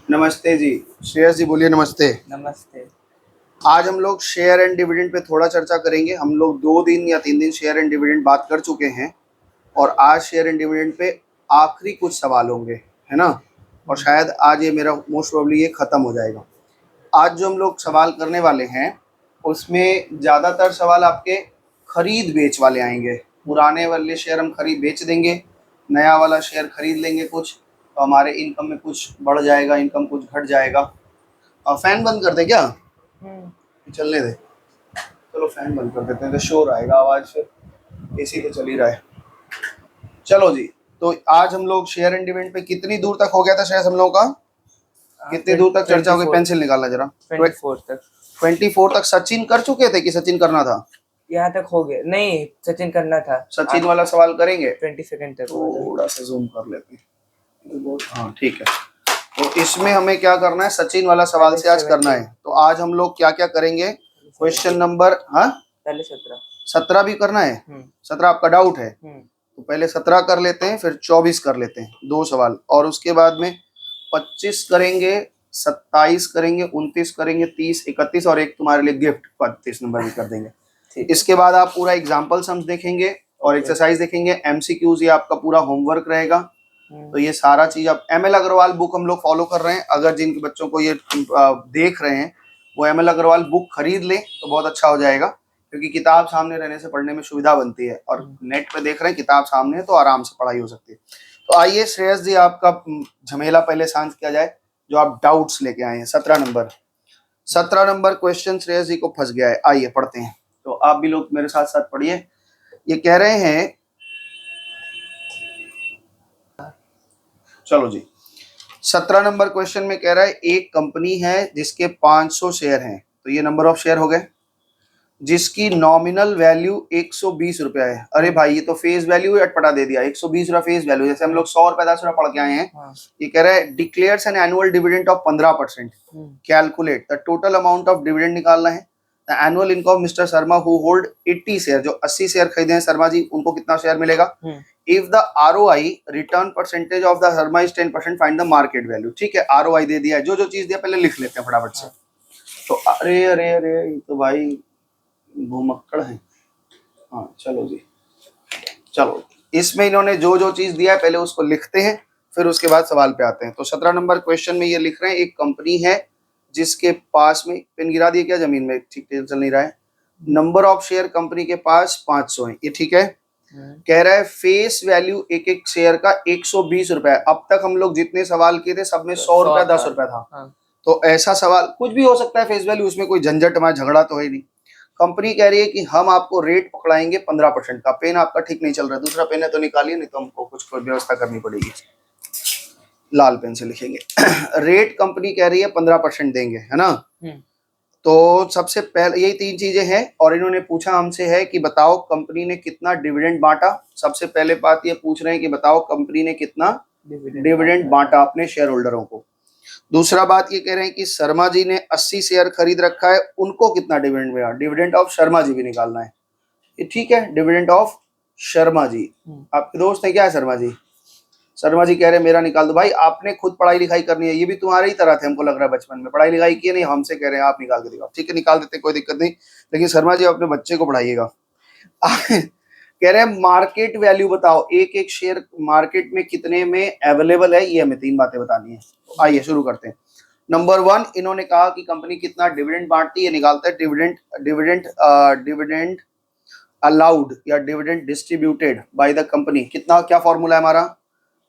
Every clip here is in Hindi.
नमस्ते जी। श्रेयस जी बोलिए। नमस्ते। नमस्ते। आज हम लोग शेयर एंड डिविडेंड पे थोड़ा चर्चा करेंगे। हम लोग 2 दिन या 3 दिन शेयर एंड डिविडेंड बात कर चुके हैं और आज शेयर एंड डिविडेंड पे आखिरी कुछ सवाल होंगे, है ना। और शायद आज ये मेरा मोस्ट प्रोबेबली ये ख़त्म हो जाएगा। आज जो हम लोग सवाल करने वाले हैं उसमें ज़्यादातर सवाल आपके खरीद बेच वाले आएंगे। पुराने वाले शेयर हम खरीद बेच देंगे, नया वाला शेयर खरीद लेंगे कुछ, तो हमारे इनकम में कुछ बढ़ जाएगा, इनकम कुछ घट जाएगा। और फैन बंद कर दे क्या, चलने दे। चलो फैन बंद कर देते हैं तो शोर आएगा, आवाज़ फिर एसी तो चल ही रहा है। चलो जी, तो आज हम लोग शेयर एंड डिविडेंड पे कितनी दूर तक हो गया था शायद हम लोग का, कितनी दूर तक चर्चा हो गई? पेंसिल निकालना जरा। 24 तक। 24 तक सचिन कर चुके थे कि सचिन करना था? यहाँ तक हो गया। नहीं, सचिन करना था। सचिन वाला सवाल करेंगे। 22 तक थोड़ा सा जूम कर लेते हैं। हाँ ठीक है। तो इसमें हमें क्या करना है, सचिन वाला सवाल से आज करना है। तो आज हम लोग क्या क्या करेंगे? क्वेश्चन नंबर पहले 17 17 भी करना है। 17 आपका डाउट है तो पहले 17 कर लेते हैं, फिर 24 कर लेते हैं, 2 सवाल। और उसके बाद में 25 करेंगे, 27 करेंगे, 29 करेंगे, 30, 31 और एक तुम्हारे लिए गिफ्ट 32 नंबर भी कर देंगे। इसके बाद आप पूरा एग्जाम्पल सम्स देखेंगे और एक्सरसाइज देखेंगे। एमसीक्यूज ये आपका पूरा होमवर्क रहेगा। तो ये सारा चीज आप एमएल अग्रवाल बुक हम लोग फॉलो कर रहे हैं। अगर जिनके बच्चों को ये देख रहे हैं वो एमएल अग्रवाल बुक खरीद लें तो बहुत अच्छा हो जाएगा, क्योंकि किताब सामने रहने से पढ़ने में सुविधा बनती है। और नेट पे देख रहे हैं, किताब सामने है तो आराम से पढ़ाई हो सकती है। तो आइए श्रेयस जी, आपका झमेला पहले शांत किया जाए, जो आप डाउट्स लेके आए हैं। 17 नंबर क्वेश्चन श्रेयस जी को फंस गया है। आइए पढ़ते हैं। तो आप भी लोग मेरे साथ साथ पढ़िए। ये कह रहे हैं, चलो जी, 17 नंबर क्वेश्चन में कह रहा है एक कंपनी है जिसके 500 शेयर हैं। तो ये नंबर ऑफ शेयर हो गए, जिसकी नॉमिनल वैल्यू 120 रुपया है। अरे भाई ये तो फेस वैल्यू ही अटपटा दे दिया। 120 रुपया फेस वैल्यू, जैसे हम लोग 100 रुपया 10 रुपया पढ़ के आए हैं। ये कह रहा है declares an annual dividend of 15%। Calculate the total amount of dividend निकालना है। The annual income of mister Sharma who hold 80 share, जो 80 शेयर खरीदे हैं शर्मा जी, उनको कितना शेयर मिलेगा? If the ROI return percentage of the Sharma is 10%, find the market value. ठीक है, ROI दे दिया है। जो जो चीज दिया पहले लिख लेते हैं फटाफट से। तो अरे अरे अरे ये तो भाई भूमक्कड़ है। हाँ चलो जी, चलो इसमें इन्होंने जो जो चीज दिया है पहले उसको लिखते हैं, फिर उसके बाद सवाल पे आते हैं। तो 17 नंबर क्वेश्चन में ये लिख रहे हैं एक कंपनी है जिसके पास में, पेन गिरा दिए क्या जमीन में? ठीक चल नहीं रहा है। नंबर ऑफ शेयर कंपनी के पास 500 है, ये ठीक है। कह रहा है फेस वैल्यू एक एक शेयर का 120 रुपया। अब तक हम लोग जितने सवाल किए थे सब में 100 रुपया 10 रुपया था। तो ऐसा सवाल कुछ भी हो सकता है फेस वैल्यू, उसमें कोई झंझट हमारा झगड़ा तो है नहीं। कंपनी कह रही है कि हम आपको रेट पकड़ाएंगे 15% का। पेन आपका ठीक नहीं चल रहा है, दूसरा पेन है तो निकालिए, नहीं तो हमको कुछ व्यवस्था करनी पड़ेगी। लाल पेन से लिखेंगे। रेट कंपनी कह रही है 15% देंगे, है ना। तो सबसे पहले यही 3 चीजें हैं और इन्होंने पूछा हमसे है कि बताओ कंपनी ने कितना डिविडेंड बांटा। सबसे पहले बात ये पूछ रहे हैं कि बताओ कंपनी ने कितना डिविडेंड बांटा अपने शेयर होल्डरों को। दूसरा बात ये कह रहे हैं कि शर्मा जी ने 80 शेयर खरीद रखा है, उनको कितना डिविडेंड मिला। डिविडेंड ऑफ शर्मा जी भी निकालना है, ये ठीक है। डिविडेंड ऑफ शर्मा जी, आपके दोस्त है क्या शर्मा जी? शर्मा जी कह रहे हैं मेरा निकाल दो। भाई आपने खुद पढ़ाई लिखाई करनी है, ये भी तुम्हारी ही तरह थे, हमको लग रहा है बचपन में पढ़ाई लिखाई की नहीं, हमसे कह रहे हैं आप निकाल के दिखाओ। ठीक है निकाल देते, कोई दिक्कत नहीं, लेकिन शर्मा जी अपने बच्चे को पढ़ाइएगा। कह रहे हैं मार्केट वैल्यू बताओ, एक एक शेयर मार्केट में कितने में अवेलेबल है, ये हमें 3 बातें बतानी है। तो आइए शुरू करते हैं। नंबर 1, इन्होंने कहा कि कंपनी कितना डिविडेंड बांटती है, निकालता है। डिविडेंड अलाउड या dividend distributed by the company, कितना, क्या फॉर्मूला है हमारा?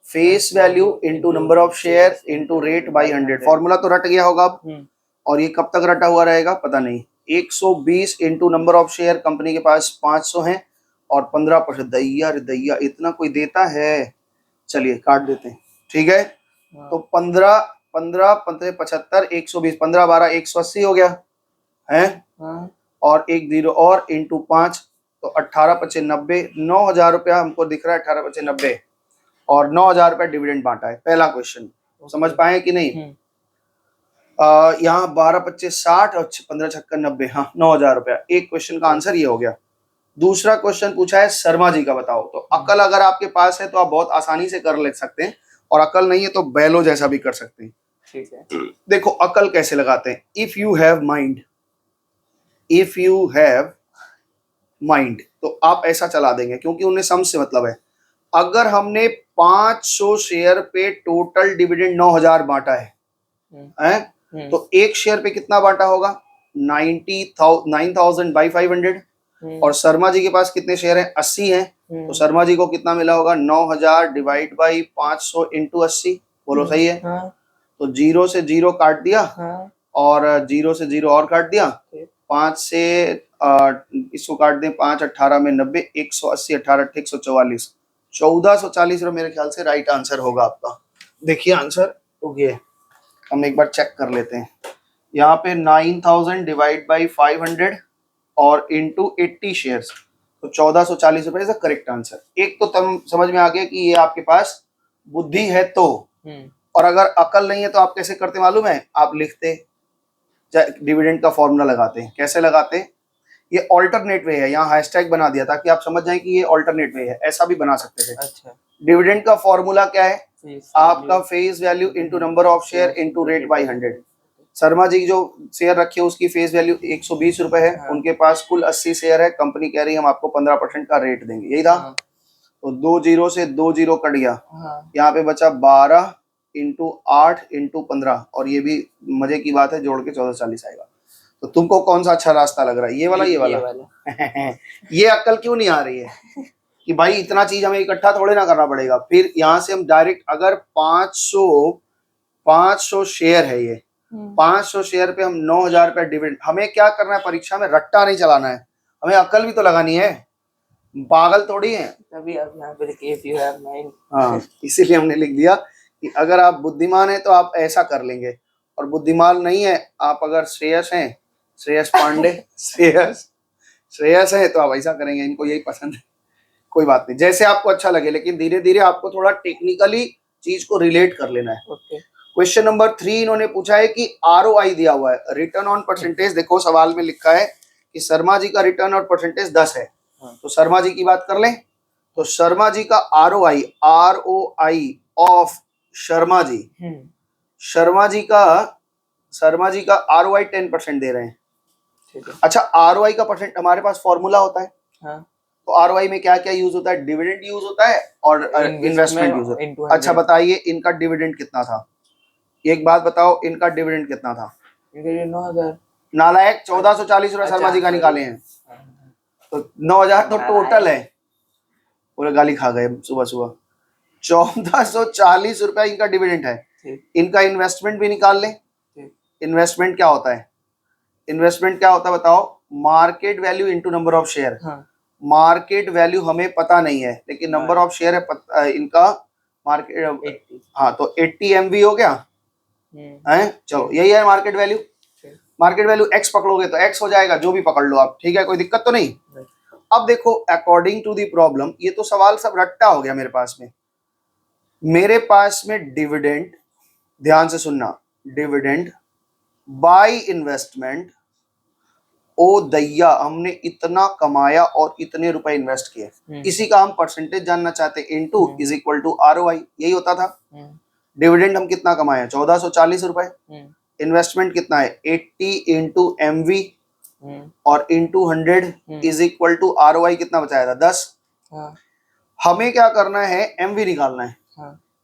Face value into number of share into rate by 100। Formula तो रट गया होगा अब, और ये कब तक रटा हुआ रहेगा पता नहीं। 120 into number of share, company के पास 500 हैं और 15%। दैया रे दैया, इतना कोई देता है? चलिए काट देते हैं, ठीक है। तो 15 15 15 75 120, 15 12 180 हो गया है। और एक 0 और इंटू 5, तो 18 25 90, 9,000 रुपया हमको दिख रहा है। 18 25 90 और 9,000 रुपया डिविडेंड बांटा है। पहला क्वेश्चन समझ पाए कि नहीं? यहाँ 12 25 60 और 15 56 90, हाँ 9,000 रुपया। एक क्वेश्चन का आंसर ये हो गया। दूसरा क्वेश्चन पूछा है शर्मा जी का बताओ। तो अकल अगर आपके पास है तो आप बहुत आसानी से कर ले सकते हैं, और अकल नहीं है तो बैलो जैसा भी कर सकते हैं। ठीक है। देखो अकल कैसे लगाते हैं, if you have mind, if you have mind, तो आप ऐसा चला देंगे क्योंकि उन्हें सम से मतलब है। अगर हमने 500 शेयर पे टोटल डिविडेंड 9000 बांटा है, तो एक शेयर पे कितना बांटा होगा, 9000 बाई 500। और शर्मा जी के पास कितने शेयर हैं, 80 हैं, तो शर्मा जी को कितना मिला होगा, 9000 डिवाइड बाई 500 इंटू 80। बोलो सही है। तो 0 से 0 काट दिया, और 0 से 0 और काट दिया, 5 से इसको काट दें, 5 18 में 90, 180 18 144, 1440 मेरे ख्याल से राइट आंसर होगा आपका। देखिए आंसर तो ये हम एक बार चेक कर लेते हैं। यहाँ पे 9000 डिवाइड बाई 500 और इंटू 80 शेयर्स, तो 1440 रुपए इज द करेक्ट आंसर। एक तो तुम समझ में आ गया कि ये आपके पास बुद्धि है तो, और अगर अकल नहीं है तो आप कैसे करते मालूम है, आप लिखते डिविडेंड का फॉर्मूला लगाते हैं। कैसे लगाते हैं, ये ऑल्टरनेट वे है, यहाँ हैशटैग बना दिया ताकि आप समझ जाएं कि ये ऑल्टरनेट वे है, ऐसा भी बना सकते थे। अच्छा। डिविडेंड का फॉर्मूला क्या है, आपका face value into number of share into rate by 100। Sharma ji जो शेयर रखे उसकी फेस वैल्यू 120 रुपए है, उनके पास कुल 80 शेयर है, कंपनी कह रही है हम आपको 15% का रेट देंगे, यही था। तो 2 0 से 2 0 कट गया, यहाँ पे बचा 12 इंटू 8 इंटू 15, और ये भी मजे की बात है जोड़ के 1440 आएगा। तो तुमको कौन सा अच्छा रास्ता लग रहा है, ये वाला ये वाला? ये अक्ल क्यों नहीं आ रही है कि भाई इतना चीज हमें इकट्ठा थोड़े ना करना पड़ेगा। फिर यहाँ से हम डायरेक्ट, अगर 500 शेयर है, ये 500 शेयर पे हम 9000 रुपया डिविडेंड, हमें क्या करना है, परीक्षा में रट्टा नहीं चलाना है, हमें अकल भी तो लगानी है, पागल थोड़ी है। तभी अब यहाँ पे लिखिए if you have mind। हाँ, इसीलिए हमने लिख दिया कि अगर आप बुद्धिमान हैं तो आप ऐसा कर लेंगे, और बुद्धिमान नहीं है आप, अगर श्रेयस हैं, श्रेयस पांडे श्रेयस है तो आप ऐसा करेंगे, इनको यही पसंद है। कोई बात नहीं, जैसे आपको अच्छा लगे, लेकिन धीरे धीरे आपको थोड़ा टेक्निकली चीज को रिलेट कर लेना है। क्वेश्चन नंबर 3 इन्होंने पूछा है कि ROI दिया हुआ है, रिटर्न ऑन परसेंटेज। देखो सवाल में लिखा है कि शर्मा जी का रिटर्न ऑन परसेंटेज 10 है, तो शर्मा जी की बात कर लें, तो शर्मा जी का ROI ऑफ शर्मा जी, शर्मा जी का ROI 10% दे रहे हैं। अच्छा, ROI का परसेंट हमारे पास फॉर्मूला होता है, तो ROI में क्या क्या यूज होता है, डिविडेंड यूज होता है और इन्वेस्टमेंट यूज होता है। अच्छा बताइए इनका डिविडेंड कितना था, एक बात बताओ, इनका डिविडेंड कितना था? 9000। नालायक, 1440 रुपए शर्मा जी का निकाले हैं, तो 9000 तो टोटल है, पूरे गाली खा गए सुबह सुबह। 1440 रुपया इनका डिविडेंड है। इनका इन्वेस्टमेंट भी निकाल लें। इन्वेस्टमेंट क्या होता है, इन्वेस्टमेंट क्या होता है बताओ, market value into number of share. Market value हमें पता नहीं है, लेकिन नंबर ऑफ शेयर है इनका मार्केट। हाँ, तो 80 MV हो गया है, चलो यही है market value. Market value X पकड़ोगे तो एक्स हो जाएगा, जो भी पकड़ लो आप, ठीक है, कोई दिक्कत तो नहीं। अब देखो अकॉर्डिंग टू दी प्रॉब्लम, ये तो सवाल सब रट्टा हो गया मेरे पास में। मेरे पास में डिविडेंड, ध्यान से सुनना, डिविडेंड बाय इन्वेस्टमेंट, ओ दैया हमने इतना कमाया और इतने रुपए इन्वेस्ट किए, इसी का हम परसेंटेज जानना चाहते हैं, into is equal to ROI, यही होता था। डिविडेंड हम कितना कमाए, 1440 रुपए, इन्वेस्टमेंट कितना है 80 इंटू MV और into 100 is equal to ROI कितना बचाया था 10। हमें क्या करना है, MV निकालना है।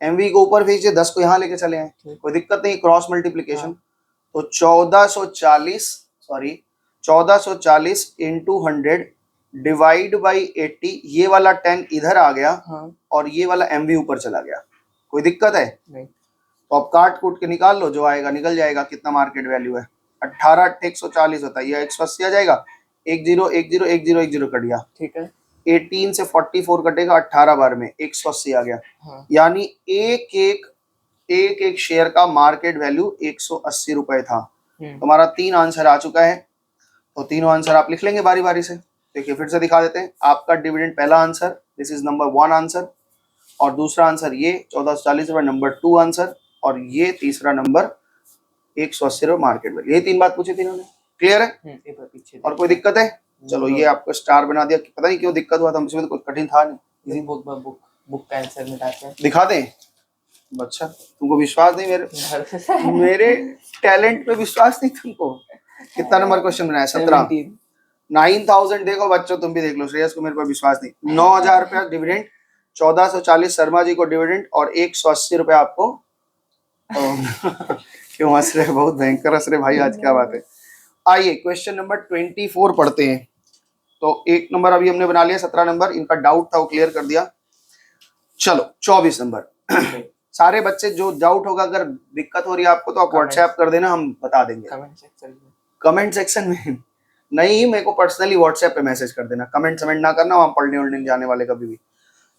MV को ऊपर भेजिए, 10 को यहाँ लेके चले आए, कोई दिक्कत नहीं, क्रॉस मल्टीप्लीकेशन। तो 1440 इंटू 100 डिवाइड बाई 80, ये वाला 10 इधर आ गया और ये वाला MV ऊपर चला गया, कोई दिक्कत है नहीं। तो अब काट कूट के निकाल लो, जो आएगा निकल जाएगा। कितना मार्केट वैल्यू है, 18 140 होता है, ये 180 आ जाएगा, 10 कट गया, ठीक है। 18 से 44 कटेगा 18 बार में, 180 आ गया। यानी एक एक शेयर का मार्केट वैल्यू 180 रुपए था। तुम्हारा 3 आंसर आ चुका है, तो तीनों आंसर आप लिख लेंगे बारी बारी से। देखिए फिर से दिखा देते हैं, आपका डिविडेंड पहला answer, this is number 1 answer, और दूसरा आंसर ये 1440 रुपए नंबर 2 आंसर, और ये तीसरा नंबर 180 रुपए मार्केट वैल्यू। ये 3 बात पूछी थी इन्होंने, क्लियर है? और कोई दिक्कत है? चलो ये आपको स्टार बना दिया, पता नहीं क्यों दिक्कत हुआ था, मुझे तो कुछ कठिन था नहीं। बुक का आंसर मिटाते हैं, दिखा दें, अच्छा, तुमको विश्वास नहीं मेरे टैलेंट पे विश्वास नहीं तुमको? कितना नंबर क्वेश्चन बनाया? 17। 9000 देखो बच्चों, तुम भी देख लो, श्रेयस को मेरे पर विश्वास नहीं। 9000 रुपया डिविडेंड, 1440 शर्मा जी को डिविडेंड और 180 रुपया आपको। क्यों हंस रहे? बहुत भयंकर हंस रहे भाई, आज क्या बात है। आइए क्वेश्चन नंबर 24 पढ़ते हैं। तो एक नंबर अभी हमने बना लिया, 17 नंबर इनका डाउट था वो क्लियर कर दिया। चलो 24 नंबर। सारे बच्चे जो डाउट होगा, अगर दिक्कत हो रही है आपको तो आप व्हाट्सएप कर देना, हम बता देंगे कमेंट सेक्शन में। नहीं, मेरे को पर्सनली व्हाट्सएप पे मैसेज कर देना, कमेंट समेंट ना करना, हम पढ़ने उड़ने नहीं जाने वाले कभी भी।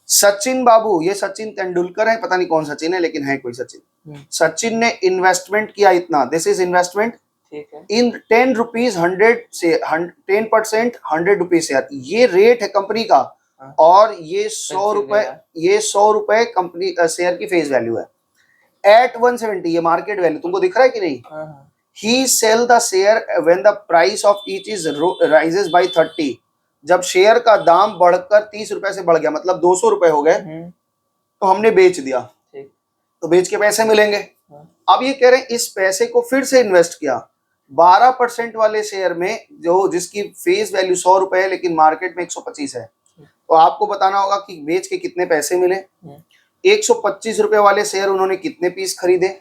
सचिन बाबू, ये सचिन तेंदुलकर है, पता नहीं कौन सचिन है लेकिन है कोई सचिन। सचिन ने इन्वेस्टमेंट किया इतना, this is investment in 10 rupees 100 से 10% 100 रुपीज शेयर, ये रेट है कंपनी का। और ये 100 रुपए कंपनी शेयर की फेस वैल्यू है। एट 170 ये मार्केट वैल्यू, तुमको दिख रहा है कि नहीं? He sell the share when the price of each is raises by 30, जब शेयर का दाम बढ़कर 30 रुपए से बढ़ गया, मतलब 200 रुपए हो गए, तो हमने बेच दिया, तो बेच के पैसे मिलेंगे। अब ये कह रहे हैं इस पैसे को फिर से इन्वेस्ट किया 12% वाले शेयर में, जो जिसकी फेस वैल्यू 100 रुपए है लेकिन मार्केट में 125 है, तो आपको बताना होगा कि बेच के कितने पैसे मिले। 125 रुपए वाले शेयर उन्होंने कितने पीस खरीदे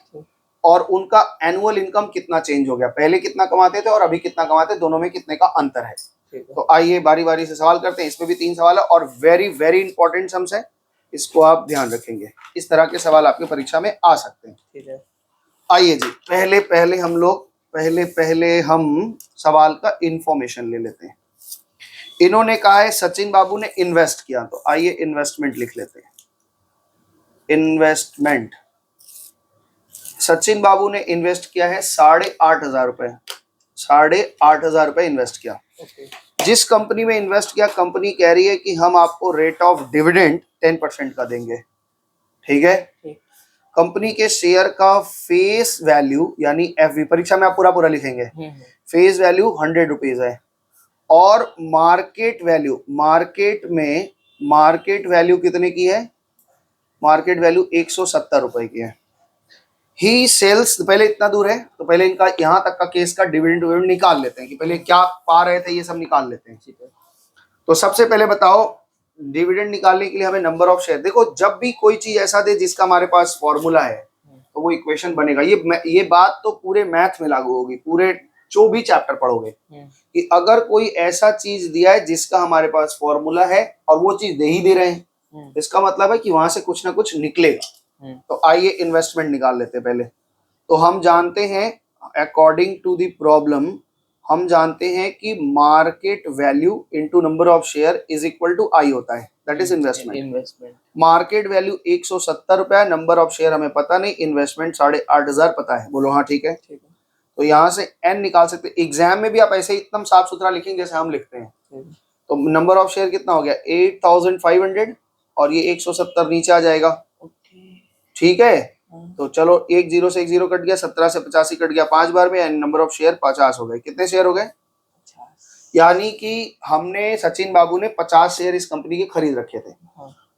और उनका एनुअल इनकम कितना चेंज हो गया, पहले कितना कमाते थे और अभी कितना कमाते, दोनों में कितने का अंतर है। तो आइए बारी बारी से सवाल करते हैं। इसमें भी 3 सवाल है और वेरी वेरी इंपॉर्टेंट सम्स है, इसको आप ध्यान रखेंगे। इस तरह के सवाल आपकी परीक्षा में आ सकते हैं। ठीक है, आइए जी, पहले हम सवाल का इंफॉर्मेशन ले लेते हैं। इन्होंने कहा है सचिन बाबू ने इन्वेस्ट किया, तो आइए इन्वेस्टमेंट लिख लेते हैं। इन्वेस्टमेंट, सचिन बाबू ने इन्वेस्ट किया है 8,500 रुपए, 8,500 रुपए इन्वेस्ट किया। जिस कंपनी में इन्वेस्ट किया, कंपनी कह रही है कि हम आपको रेट ऑफ डिविडेंड 10% का देंगे। ठीक है, कंपनी के शेयर का फेस वैल्यू यानी एफवी, परीक्षा में आप पूरा पूरा लिखेंगे, फेस वैल्यू 100 रुपीज है और मार्केट वैल्यू, मार्केट वैल्यू कितने की है? मार्केट वैल्यू 170 रुपए की है। ही सेल्स, पहले इतना दूर है तो पहले इनका यहाँ तक का केस का डिविडेंड निकाल लेते हैं कि पहले क्या पा रहे थे, ये सब निकाल लेते हैं। ठीक है, तो सबसे पहले बताओ डिविडेंड निकालने के लिए हमें नंबर ऑफ शेयर, देखो जब भी कोई चीज ऐसा दे जिसका हमारे पास फॉर्मूला है तो वो इक्वेशन बनेगा। ये बात तो पूरे मैथ में लागू होगी, पूरे जो भी चैप्टर पढ़ोगे कि अगर कोई ऐसा चीज दिया है जिसका हमारे पास फॉर्मूला है और वो चीज दे ही दे रहे हैं, इसका मतलब है कि वहां से कुछ ना कुछ निकलेगा। तो आइए इन्वेस्टमेंट निकाल लेते हैं पहले। तो हम जानते हैं अकॉर्डिंग टू द प्रॉब्लम, हम जानते हैं कि market value into number of share is equal to I होता है, that is investment. Market value 170 रुपया, नंबर ऑफ शेयर हमें पता नहीं, इन्वेस्टमेंट 8,500 पता है। बोलो हाँ ठीक है। तो यहाँ से एन निकाल सकते हैं। एग्जाम में भी आप ऐसे एकदम साफ सुथरा लिखेंगे जैसे हम लिखते हैं। तो नंबर ऑफ शेयर कितना हो गया? 8,500 और ये 170 नीचे आ जाएगा। ठीक है, तो चलो 1 0 से 1 0 कट गया, 17 से 85 कट गया 5 बार में, एंड नंबर ऑफ शेयर 50 हो गए। कितने शेयर हो गए? 50। यानी कि हमने, सचिन बाबू ने 50 शेयर इस कंपनी के खरीद रखे थे।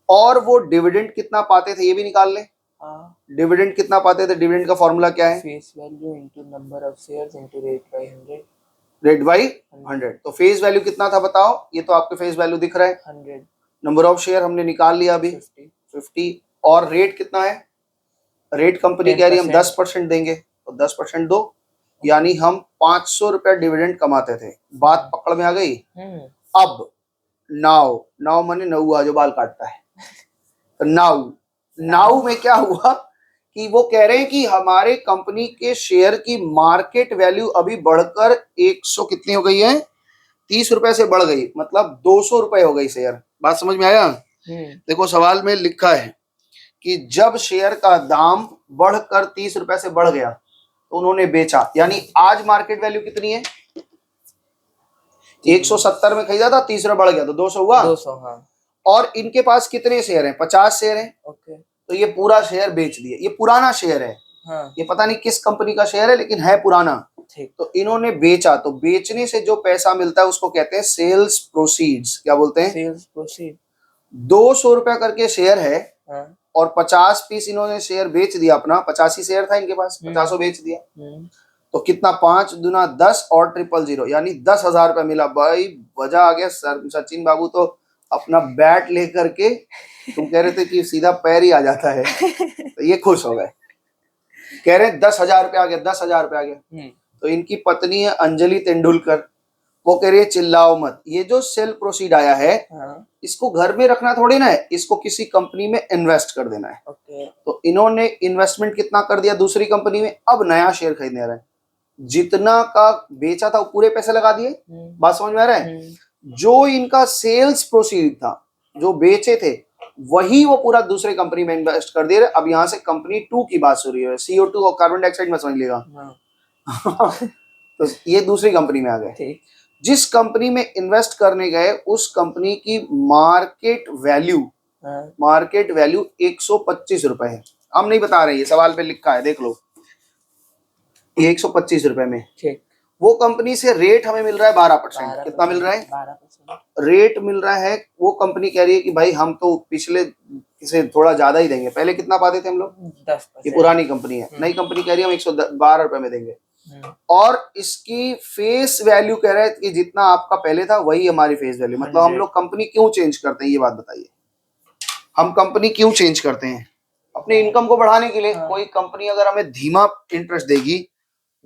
और वो डिविडेंड कितना पाते थे ये भी निकाल ले। डिविडेंड कितना पाते थे? डिविडेंड का फॉर्मूला क्या है? Face value into number of shares into rate by 100। Rate by 100। तो फेस वैल्यू कितना था बताओ? ये तो आपके फेस वैल्यू दिख रहा है 100। नंबर ऑफ शेयर हमने निकाल लिया अभी 50। और रेट कितना है? रेट कंपनी कह रही है हम 10% देंगे, तो 10% दो, यानी हम 500 रुपया डिविडेंड कमाते थे। बात पकड़ में आ गई। अब नाउ माने नौआ जो बाल काटता है, तो नाउ में क्या हुआ कि वो कह रहे हैं कि हमारे कंपनी के शेयर की मार्केट वैल्यू अभी बढ़कर 100 कितनी हो गई है? 30 रुपए से बढ़ गई, मतलब 200 रुपए हो गई शेयर। बात समझ में आया? देखो सवाल में लिखा है कि जब शेयर का दाम बढ़कर 30 रुपए से बढ़ गया तो उन्होंने बेचा, यानी आज मार्केट वैल्यू कितनी है? 170 में खरीदा था, 30 रुपए बढ़ गया तो 200 हुआ। 200, हाँ। और इनके पास कितने शेयर हैं? 50 शेयर हैं। ओके, तो ये पूरा शेयर बेच दिए। ये पुराना शेयर है, हाँ। ये पता नहीं किस कंपनी का शेयर है लेकिन है पुराना। ठीक, तो इन्होंने बेचा, तो बेचने से जो पैसा मिलता है उसको कहते हैं सेल्स प्रोसीड्स। क्या बोलते हैं? Sales proceed. 200 रुपया करके शेयर है, हाँ। और 50 पीस इन्होंने शेयर बेच दिया अपना, 85 शेयर था इनके पास, 50 बेच दिया, तो कितना, 5 दूना 10 और 000 यानी 10,000 रुपया मिला। भाई मजा आ गया। सर सचिन बाबू तो अपना बैट लेकर के, तुम कह रहे थे कि सीधा पैर ही आ जाता है, तो ये खुश हो गए, कह रहे 10,000 रुपया आ गया, 10,000 रुपया आ गया। तो इनकी पत्नी है अंजलि तेंदुलकर, वो कह रही है चिल्लाओ मत, ये जो सेल प्रोसीड आया है इसको घर में रखना थोड़ी ना है, इसको किसी कंपनी में इन्वेस्ट कर देना है। तो इन्होंने इन्वेस्टमेंट कितना कर दिया दूसरी कंपनी में, अब नया शेयर खरीदने रहे, जितना का बेचा था वो पूरे पैसे लगा दिए। बात समझ में आ रहा है? जो इनका सेल्स प्रोसीड था, जो बेचे थे, वही वो पूरा दूसरे कंपनी में इन्वेस्ट कर दे रहे। अब यहाँ से कंपनी 2 की बात हो रही है, CO2 और कार्बन डाइऑक्साइड में समझ लेगा। तो ये दूसरी कंपनी में आ गए। जिस कंपनी में इन्वेस्ट करने गए उस कंपनी की मार्केट वैल्यू 125 रुपए है। हम नहीं बता रहे, ये सवाल पे लिखा है, देख लो, ये 125 रुपए में। वो कंपनी से रेट हमें मिल रहा है 12%। कितना मिल रहा है? 12% रेट मिल रहा है। वो कंपनी कह रही है कि भाई हम तो पिछले से थोड़ा ज्यादा ही देंगे। पहले कितना पाते थे हम लोग? 10%। ये पुरानी कंपनी है। नई कंपनी कह रही है हम 112 रुपए में देंगे, और इसकी फेस वैल्यू कह रहे हैं कि जितना आपका पहले था वही हमारी फेस वैल्यू। मतलब हम लोग कंपनी क्यों चेंज करते हैं, ये बात बताइए। हम कंपनी क्यों चेंज करते हैं? अपने इनकम को बढ़ाने के लिए। कोई कंपनी अगर हमें धीमा इंटरेस्ट देगी,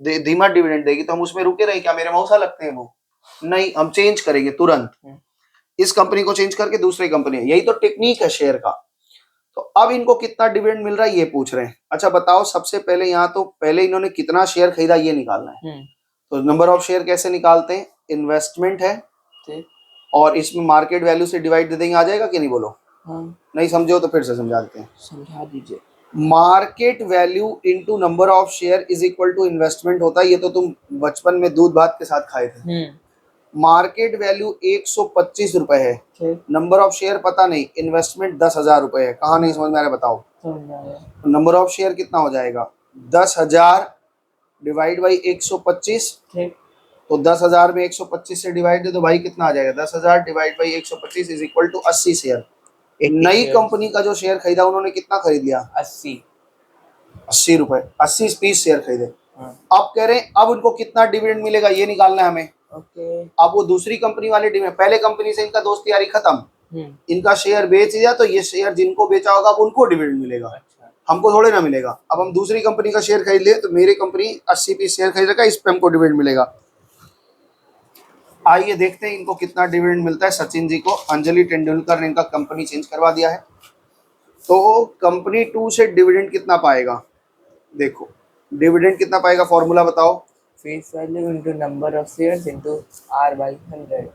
धीमा डिविडेंड देगी, तो हम उसमें रुके रहे क्या? मेरे मौसा लगते हैं वो? नहीं, हम चेंज करेंगे तुरंत, इस कंपनी को चेंज करके दूसरी कंपनी। यही तो टेक्निक है शेयर का। तो अब इनको कितना डिविडेंड मिल रहा है ये पूछ रहे हैं। अच्छा बताओ, सबसे पहले यहाँ तो पहले इन्होंने कितना शेयर खरीदा ये निकालना है। तो नंबर ऑफ शेयर कैसे निकालते हैं? इन्वेस्टमेंट है और इसमें मार्केट वैल्यू से डिवाइड दे देंगे, आ जाएगा कि नहीं बोलो? नहीं समझो तो फिर से समझा देते हैं। समझा दीजिए। Market value into number of share is equal to investment होता है। ये तो तुम बचपन में दूध भात के साथ खाए थे। मार्केट वैल्यू 125 रुपए है, नंबर ऑफ शेयर पता नहीं, इन्वेस्टमेंट 10,000 रुपए है। कहाँ नहीं समझ में आ रहा बताओ? नंबर ऑफ शेयर कितना हो जाएगा? 10,000 डिवाइड बाई 125। तो 10,000 में 125 से डिवाइड दे तो भाई कितना आ जाएगा? 10,000 divide by 125 is equal to 80 share. नई कंपनी का जो शेयर खरीदा उन्होंने कितना खरीद लिया? 80 रुपए, 80 पीस शेयर खरीदे। अब कह रहे हैं अब उनको कितना डिविडेंड मिलेगा ये निकालना है हमें। अब वो दूसरी कंपनी वाले डिविडेंड, पहले कंपनी से इनका दोस्ती यारी खत्म, इनका शेयर बेच दिया, तो ये शेयर जिनको बेचा होगा अब उनको डिविडेंड मिलेगा, हमको थोड़े ना मिलेगा। अब हम दूसरी कंपनी का शेयर खरीद ले, तो मेरी कंपनी 80 पीस शेयर खरीद रखा है, इस पे हमको डिविडेंड मिलेगा। आइए देखते हैं इनको कितना डिविडेंड मिलता है। सचिन जी को अंजलि तेंदुलकर ने इनका कंपनी चेंज करवा दिया है, तो कंपनी 2 से डिविडेंड कितना पाएगा? देखो डिविडेंड कितना पाएगा, फॉर्मूला बताओ। Face value into number of shares into R/100।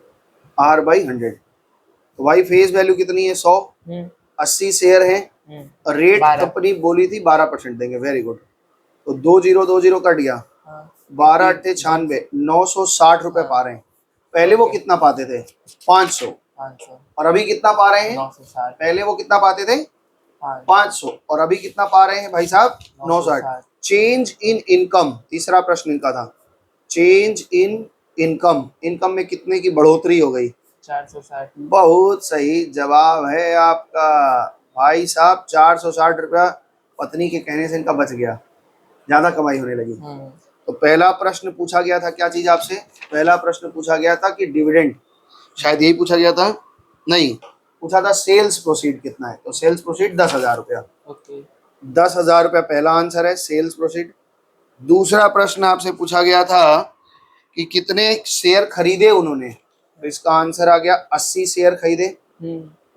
R/100। तो भाई फेस वैल्यू कितनी है? 100। 80 शेयर हैं, रेट कंपनी बोली थी 12% देंगे। Very good. तो 2020 कट गया, 12 8 96, 960 रुपए पा रहे हैं। पहले वो कितना पाते थे? 500। और अभी कितना पा रहे हैं? 960। पहले वो कितना पाते थे? 500। और अभी कितना पा रहे हैं भाई साहब? 960। चेंज इन इनकम, तीसरा प्रश्न इनका था। चेंज इन इनकम, इनकम में कितने की बढ़ोतरी हो गई? 460। बहुत सही जवाब है आपका भाई साहब। 460 रुपया पत्नी के कहने से इनका बच गया, ज्यादा कमाई होने लगी। तो पहला प्रश्न पूछा गया था क्या चीज आपसे? पहला प्रश्न पूछा गया था कि डिविडेंड, शायद यही पूछा गया था, नहीं पूछा था सेल्स प्रोसीड कितना है। तो सेल्स प्रोसीड 10,000 रुपया। 10,000 रुपया पहला आंसर है, सेल्स प्रोसीड। दूसरा प्रश्न आपसे पूछा गया था कि कितने शेयर खरीदे उन्होंने, तो इसका आंसर आ गया 80 शेयर खरीदे।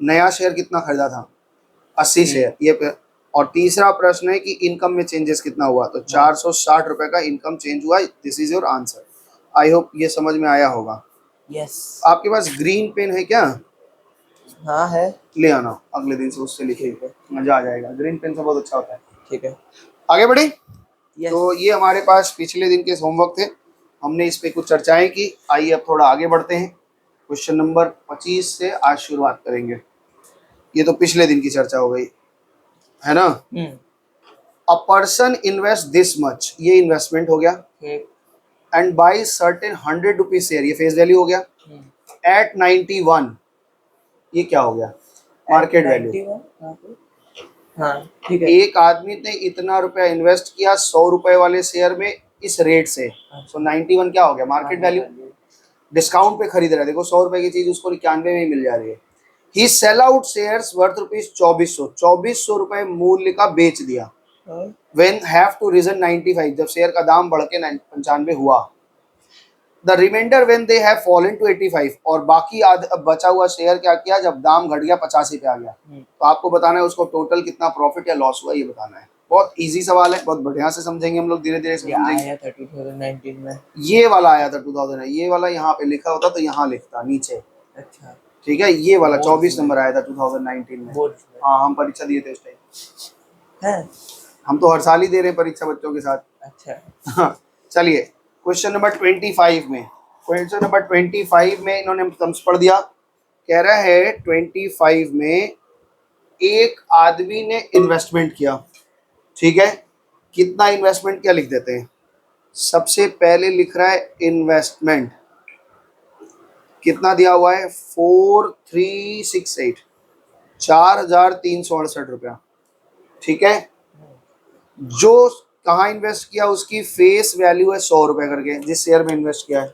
नया शेयर कितना खरीदा था? 80 शेयर। ये और तीसरा प्रश्न है कि इनकम में चेंजेस कितना हुआ, तो 460 रुपए का इनकम चेंज हुआ। This is your answer. I hope ये समझ में आया होगा। यस। आपके पास ग्रीन पेन है क्या? हाँ है, ले आना, अगले दिन से उससे लिखे, मजा आ जाएगा। ग्रीन पेन से बहुत अच्छा होता है। ठीक है, आगे बढ़े। yes. तो ये हमारे पास पिछले दिन के होमवर्क थे, हमने इस पे कुछ चर्चाएं की। आइए अब थोड़ा आगे बढ़ते हैं। क्वेश्चन नंबर 25 से आज शुरुआत करेंगे। ये तो पिछले दिन की चर्चा हो गई है ना। A person invest this much, ये इन्वेस्टमेंट हो गया। And by certain 100 rupees share, ये फेस वैल्यू हो गया। एट 91, ये क्या हो गया? Market value. हाँ ठीक है। एक आदमी ने इतना रुपया इन्वेस्ट किया 100 रुपए वाले शेयर में इस रेट से, तो 91 क्या हो गया? Market value. डिस्काउंट पे खरीद रहा है, देखो 100 रुपए की चीज उसको 91 में ही मिल जा रही है। He sell out shares worth rupees 2400 रुपए मूल्य का बेच दिया। When have to risen 95, जब शेयर का दाम बढ़ के 95 हुआ। The reminder when they have fallen to 85, और बाकी बचा हुआ शेयर क्या किया जब दाम घट गया 85 पे आ गया। तो आपको बताना है उसको टोटल कितना प्रॉफिट या लॉस हुआ, ये बताना है। बहुत इजी सवाल है, बहुत बढ़िया से समझेंगे हम लोग, धीरे धीरे समझेंगे। आया था 2019 में, ये वाला आया था 2000, ये वाला यहाँ पे लिखा होता तो यहाँ लिखता नीचे। अच्छा ठीक है, ये वाला 24 नंबर आया था 2019 में। हाँ, हम परीक्षा दिए थे उस टाइम। है, हम तो हर साल ही दे रहे हैं परीक्षा बच्चों के साथ। अच्छा हाँ, चलिए क्वेश्चन नंबर 25 में, क्वेश्चन नंबर 25 में इन्होंने टर्म्स पढ़ दिया। कह रहा है 25 में एक आदमी ने इन्वेस्टमेंट किया, ठीक है। कितना इन्वेस्टमेंट किया लिख देते हैं। सबसे पहले लिख रहा है इन्वेस्टमेंट, कितना दिया हुआ है 4368, 4368 रुपया, ठीक है। जो कहाँ इन्वेस्ट किया उसकी फेस वैल्यू है 100 रुपए करके, जिस शेयर में इन्वेस्ट किया है,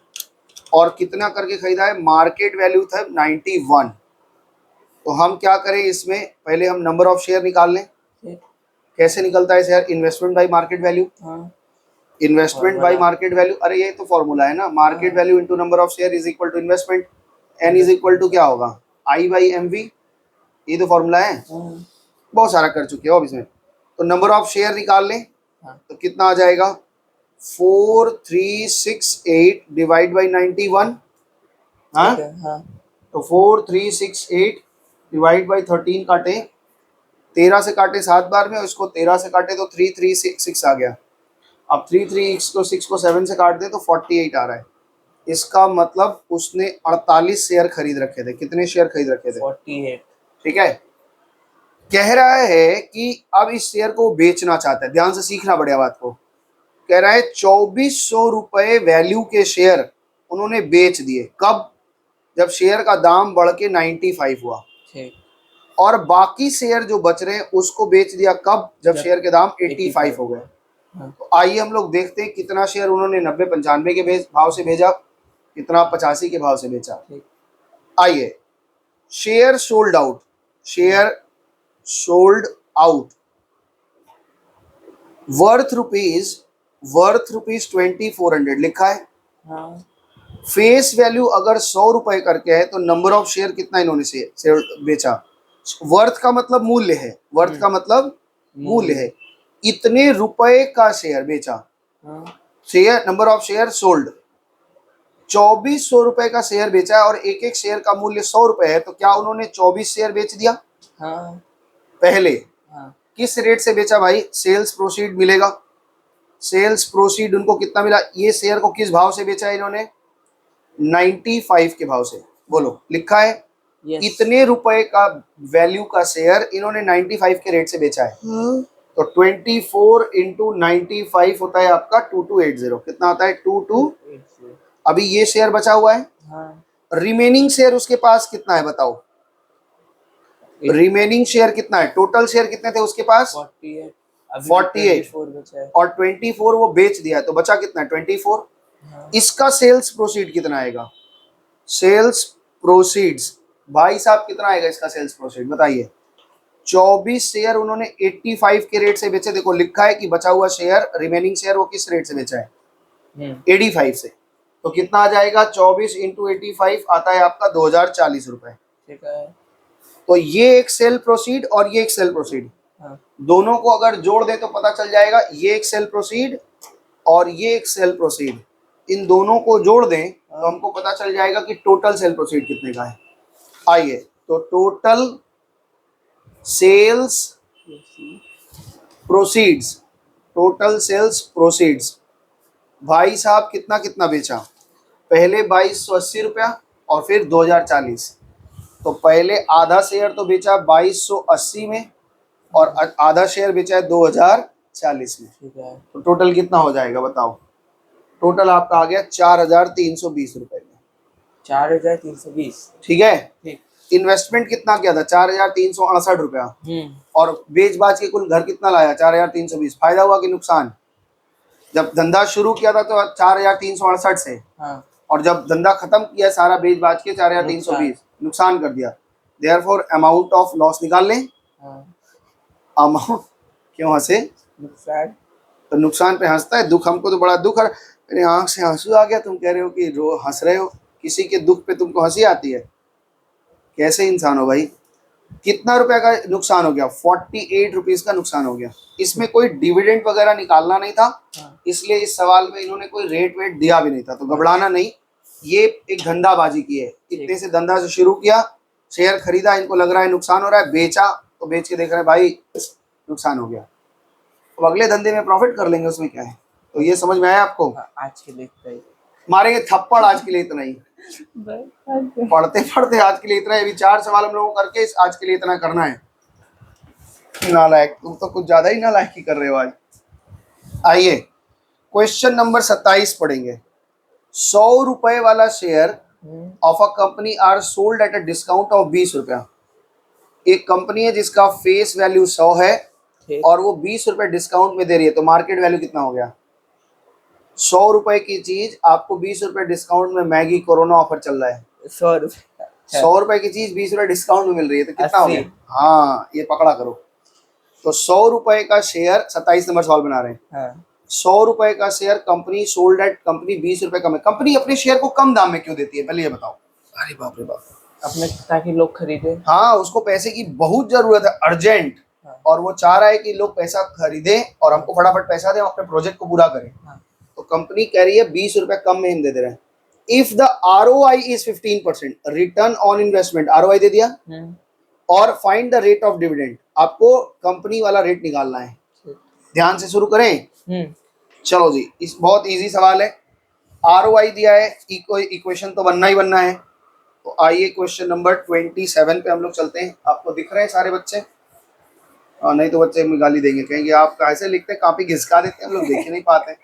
और कितना करके खरीदा है, मार्केट वैल्यू था 91। तो हम क्या करें इसमें, पहले हम नंबर ऑफ शेयर निकाल लें। कैसे निकलता है share? Investment by market value. Investment by market value, अरे ये तो फॉर्मूला है ना, market value into number of share is equal to investment. N is equal to क्या होगा, आई बाई एम वी, ये तो फॉर्मूला है। बहुत सारा कर चुके हो अब इसमें। तो नंबर ऑफ शेयर निकाल लें, तो कितना आ जाएगा 4368 डिवाइड बाई 91। हाँ, तो 4368 डिवाइड बाई 13 काटे, 13 से काटे 7 बार में, उसको 13 से काटे तो 3366 आ गया। अब 33 को 7 से काट दे तो 48 आ रहा है। इसका मतलब उसने 48 शेयर खरीद रखे थे। कितने शेयर खरीद रखे थे? 48। ठीक है। कह रहा है कि अब इस शेयर को बेचना चाहता है, ध्यान से सीखना बढ़िया बात को। कह रहा है 2400 रुपए वैल्यू के शेयर उन्होंने बेच दिए। कब? जब शेयर का दाम बढ़ के 95 हुआ। और बाकी शेयर जो बच रहे हैं उसको बेच दिया कब? जब शेयर के दाम 85 हो गए। तो आइए हम लोग देखते हैं कितना शेयर उन्होंने 90-95 के भाव से भेजा, कितना 85 के भाव से बेचा। आइए, share sold out, share sold out worth rupees 2400 लिखा है। फेस वैल्यू अगर 100 रुपए करके है तो नंबर ऑफ शेयर कितना इन्होंने शेयर बेचा। वर्थ का मतलब मूल्य है, वर्थ का मतलब मूल्य है। इतने रुपए का शेयर बेचा, share number of share sold. 2400 रुपए का शेयर बेचा और एक एक शेयर का मूल्य 100 रुपए है, तो क्या उन्होंने 24 शेयर बेच दिया? पहले किस रेट से बेचा भाई? सेल्स प्रोसीड मिलेगा। सेल्स प्रोसीड उनको कितना मिला? ये शेयर को किस भाव से बेचा है इन्होंने? 95 के भाव से। बोलो, लिखा है इतने रुपए का वैल्यू का शेयर इन्होंने 95 के रेट से बेचा है। तो 24 इंटू 95 होता है आपका 2280। कितना आता है? 2280। अभी ये शेयर बचा हुआ है। रिमेनिंग शेयर उसके पास कितना है बताओ? रिमेनिंग शेयर कितना है? टोटल शेयर कितने थे उसके पास? 48 और 24 वो बेच दिया, तो बचा कितना है? 24। इसका सेल्स प्रोसीड कितना आएगा? सेल्स प्रोसीड्स भाई साहब कितना आएगा इसका सेल्स प्रोसीड बताइए। 24 शेयर उन्होंने 85 के रेट से बेचे। देखो लिखा है कि बचा हुआ शेयर, रिमेनिंग शेयर वो किस रेट से बेचा है? 85 से। तो कितना आ जाएगा? 24 इंटू 85 आता है आपका 2040 रुपए। ठीक है। तो ये एक सेल प्रोसीड और ये एक सेल प्रोसीड, दोनों को अगर जोड़ दे तो पता चल जाएगा ये एक सेल प्रोसीड और ये एक सेल प्रोसीड। इन दोनों को जोड़ दें तो हमको पता चल जाएगा कि टोटल सेल प्रोसीड कितने का है। आइए, तो total sales proceeds, total sales proceeds भाई साहब कितना कितना बेचा? पहले 2280 रुपया और फिर 2040। तो पहले आधा शेयर तो बेचा 2280 में और आधा शेयर बेचा है 2040 में। तो टोटल कितना हो जाएगा बताओ? टोटल आपका आ गया 4320 रुपए में। 4320। ठीक है। इन्वेस्टमेंट कितना किया था? 4,368 रुपया। और बेच बाज के कुल घर कितना लाया? 4,320। फायदा हुआ कि नुकसान? जब धंधा शुरू किया था तो 4,368 से, और जब धंधा खत्म किया सारा बेच बाज के 4,320, नुकसान कर दिया। देयरफॉर अमाउंट ऑफ लॉस निकाल लें। अमाउंट, क्यों हंसे? नुकसान। तो नुकसान पे हंसता है, दुख हमको तो बड़ा दुख है। मेरी आंख से आंसू आ गया, तुम कह रहे हो कि रो हंस रहे हो, किसी के दुख पे तुमको हंसी आती है? कैसे इंसान हो भाई? कितना रुपए का नुकसान हो गया? 48 रुपीज का नुकसान हो गया। इसमें कोई डिविडेंड वगैरह निकालना नहीं था, इसलिए इस सवाल में इन्होंने कोई रेट वेट दिया भी नहीं था, तो घबराना नहीं। ये एक धंधाबाजी की है। इतने से धंधा से शुरू किया, शेयर खरीदा, इनको लग रहा है नुकसान हो रहा है, बेचा, तो बेच के देख रहे हैं भाई नुकसान हो गया, तो अगले धंधे में प्रॉफिट कर लेंगे, उसमें क्या है। तो ये समझ में आया आपको? आज के लिए इतना ही। मारेंगे थप्पड़ आज के लिए इतना ही। पढ़ते पढ़ते आज के लिए इतना है। अभी 4 सवाल हम लोगों को करके आज के लिए इतना करना है। नालायक, तुम तो कुछ ज्यादा ही नालायकी कर रहे हो आज। आइए क्वेश्चन नंबर 27 पढ़ेंगे। 100 रुपए वाला share of a company are sold at a discount of 20 रुपया। एक कंपनी है जिसका फेस वैल्यू 100 है और वो 20 रुपए डिस्काउंट में दे रही है, तो मार्केट वैल्यू कितना हो गया? 100 रुपए की चीज आपको 20 रुपए डिस्काउंट में, मैगी कोरोना ऑफर चल रहा है, 100 रुपए। 100 रुपए की चीज 20 रुपए डिस्काउंट में मिल रही है, तो कितना हो गया? हाँ, ये पकड़ा करो। तो 100 रुपए का शेयर, 27 नंबर सवाल बना रहे हैं। 100 रुपए का share company sold at, company 20 रुपए कम है। कंपनी अपने शेयर को कम दाम में क्यों देती है, पहले ये बताओ। अरे बाप रे बाप, अपने, ताकि लोग खरीदे। हाँ, उसको पैसे की बहुत जरूरत है, अर्जेंट, और वो चाह रहा है कि लोग पैसा खरीदें और हमको फटाफट पैसा दें, अपने प्रोजेक्ट को पूरा करें। तो कंपनी कह रही है 20 रुपए कम में हम दे दे रहे हैं। If the ROI is 15%, return on investment, ROI दे दिया, और find the rate of dividend, आपको कंपनी वाला रेट निकालना है। ध्यान से शुरू करें। चलो जी, इस बहुत इजी सवाल है। ROI दिया है, इक्वेशन तो बनना ही बनना है। तो आइए क्वेश्चन नंबर 27 पे हम लोग चलते हैं। आपको दिख रहे हैं सारे बच्चे? नहीं तो बच्चे हमें गाली देंगे, कहेंगे आप कैसे लिखते हैं, कापी घिसका देते हैं, हम लोग देख ही नहीं पाते।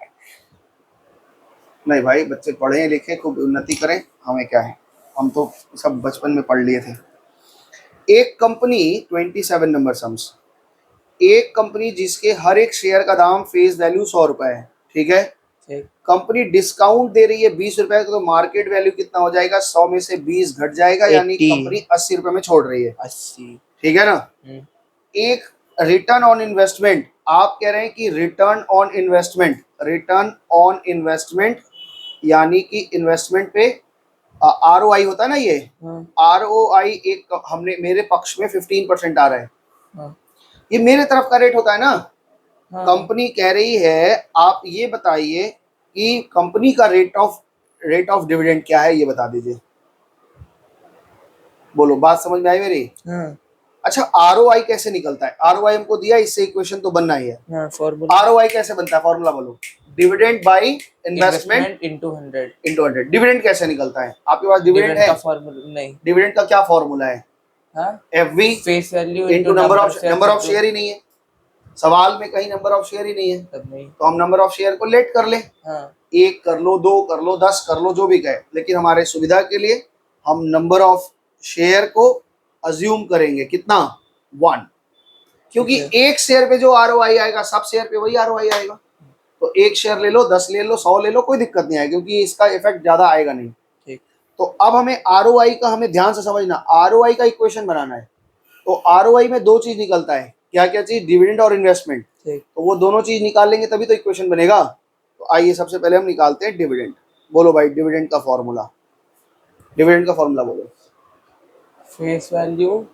नहीं भाई, बच्चे पढ़े लिखे, खूब उन्नति करें, हमें क्या है, हम तो सब बचपन में पढ़ लिए थे। एक कंपनी, 27 नंबर सम्स, एक कंपनी जिसके हर एक शेयर का दाम फेस वैल्यू 100 रुपए है, ठीक है। कंपनी डिस्काउंट दे रही है 20 रुपए, तो मार्केट वैल्यू कितना हो जाएगा? 100 में से 20 घट जाएगा, यानी कंपनी 80 रुपए में छोड़ रही है। 80, ठीक है ना। एक रिटर्न ऑन इन्वेस्टमेंट, आप कह रहे हैं कि return on investment, return on investment यानी कि इन्वेस्टमेंट पे ROI होता है ना, ये ROI एक हमने, मेरे पक्ष में 15% आ रहा है, ये मेरे तरफ का रेट होता है ना। कंपनी कह रही है आप ये बताइए कि कंपनी का रेट ऑफ डिविडेंड क्या है, ये बता दीजिए। बोलो, बात समझ में आई मेरी? अच्छा, ROI कैसे निकलता है? ROI हमको दिया, इससे इक्वेशन तो बनना ही है। ROI कैसे बनता है, फॉर्मूला बोलो। Dividend by investment into 100। Dividend कैसे निकलता है? आपके पास डिविडेंड है? नहीं। डिविडेंड का क्या फॉर्मूला है? FV, face value into number of share ही नहीं है सवाल में, कहीं नंबर ऑफ शेयर ही नहीं है, तो हम नंबर ऑफ शेयर को लेट कर ले। 1 कर लो, 2 कर लो, 10 कर लो, जो भी कहे, लेकिन हमारे सुविधा के लिए हम नंबर ऑफ शेयर को अज्यूम करेंगे, कितना? 1, क्योंकि एक शेयर पे जो ROI आएगा सब शेयर पे वही ROI आएगा। तो 1 शेयर ले लो, 10 ले लो, 100 ले लो, कोई दिक्कत नहीं आएगी, क्योंकि इसका इफेक्ट ज्यादा आएगा नहीं। ठीक। तो अब हमें ROI का, हमें ध्यान से समझना, ROI का इक्वेशन बनाना है। तो ROI में 2 चीज निकलता है, क्या क्या चीज? डिविडेंड और इन्वेस्टमेंट। तो वो दोनों चीज निकाल लेंगे तभी तो इक्वेशन बनेगा। तो आइए सबसे पहले हम निकालते हैं डिविडेंड। बोलो भाई, डिविडेंड का फॉर्मूला, डिविडेंड का फॉर्मूला बोलो। फेस वैल्यू,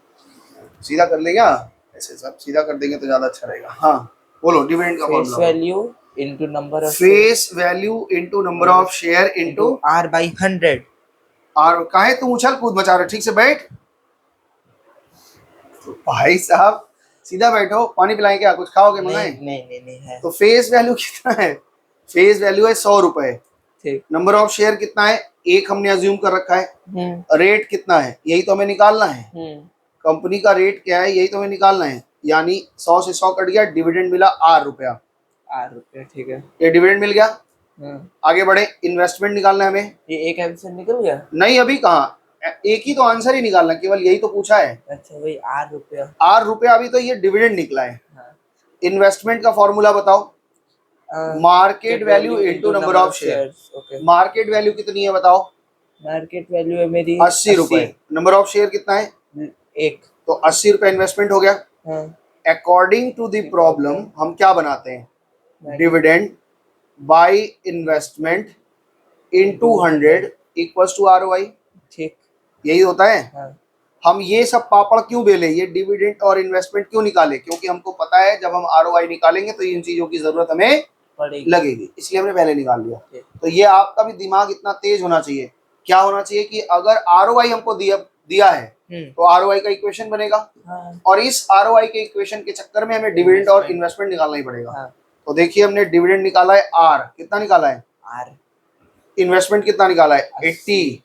सीधा कर ले क्या? ऐसे सब सीधा कर देंगे तो ज्यादा अच्छा रहेगा। हाँ बोलो, डिविडेंड का formula. Face value into number of, face value into number of share into R/100। और काहे तुम उछल कूद मचा रहे? ठीक से बैठ भाई साहब, सीधा बैठो। पानी पिलाएं क्या? कुछ खाओगे? मंगाएं? नहीं है। तो फेस वैल्यू कितना है? फेस वैल्यू है 100 रुपए। नंबर ऑफ शेयर कितना है? 1 हमने अज्यूम कर रखा है। रेट कितना है? यही तो हमें निकालना है। कंपनी का रेट क्या है, यही तो हमें निकालना है। यानी 100 से 100 कट गया, डिविडेंड मिला R रुपया। ठीक है, ये डिविडेंड मिल गया। आगे बढ़े, इन्वेस्टमेंट निकालना है हमें। ये एक एम से निकल गया? नहीं, अभी कहाँ, एक ही तो आंसर ही निकालना, केवल यही तो पूछा है। अच्छा वही 8 रुपया। 8 रुपया, अभी तो ये डिविडेंड निकला है। हाँ इन्वेस्टमेंट का फॉर्मूला बताओ। Market value into number of share. Okay. Market value कितनी है बताओ? मार्केट वैल्यू है मेरी 80 रुपए। नंबर ऑफ शेयर कितना है? 1। तो 80 रुपए इन्वेस्टमेंट हो गया। हाँ अकॉर्डिंग टू द प्रॉब्लम हम क्या बनाते हैं? Dividend by investment into 100 equals to ROI। ठीक। यही होता है। हाँ हम ये सब पापड़ क्यों बेले, ये डिविडेंड और इन्वेस्टमेंट क्यों निकाले? क्योंकि हमको पता है जब हम ROI निकालेंगे तो इन चीजों की जरूरत हमें पड़ेगी। लगेगी, इसलिए हमने पहले निकाल लिया। ठीक। तो ये आपका भी दिमाग इतना तेज होना चाहिए। क्या होना चाहिए कि अगर ROI हमको दिया है तो ROI का इक्वेशन बनेगा। हाँ और इस ROI के इक्वेशन के चक्कर में हमें डिविडेंड और इन्वेस्टमेंट निकालना ही पड़ेगा। हाँ तो देखिए हमने डिविडेंड निकाला है R, कितना निकाला है? R इन्वेस्टमेंट कितना निकाला है? 80।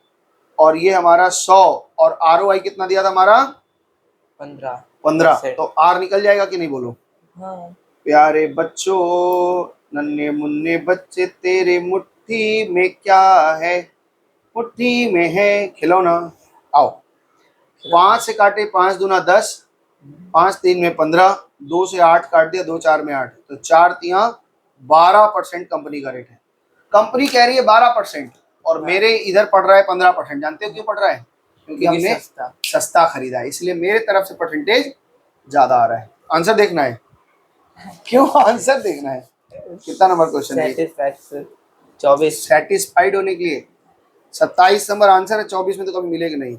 और ये हमारा 100, और ROI कितना दिया था हमारा? 15। तो R निकल जाएगा कि नहीं, बोलो? हाँ प्यारे बच्चों, नन्हे मुन्ने बच्चे, तेरे मुट्ठी में क्या है? मुट्ठी में है खिलौना। आओ, 5 से काटे 5 दूना 10, 5 3 में 15, 2 से 8 काट दिया, 2 4 में 8, तो 4 तिया 12% कंपनी का रेट है। कंपनी कह रही है 12% और मेरे इधर पड़ रहा है 15%। जानते हो क्यों पड़ रहा है? क्योंकि हमने सस्ता खरीदा है, इसलिए मेरे तरफ से परसेंटेज ज्यादा आ रहा है। आंसर देखना है। क्यों आंसर देखना है? कितना नंबर क्वेश्चन है? 24। सेटिस्फाइड होने के लिए 27 नंबर आंसर है, 24 में तो कभी मिलेगा नहीं।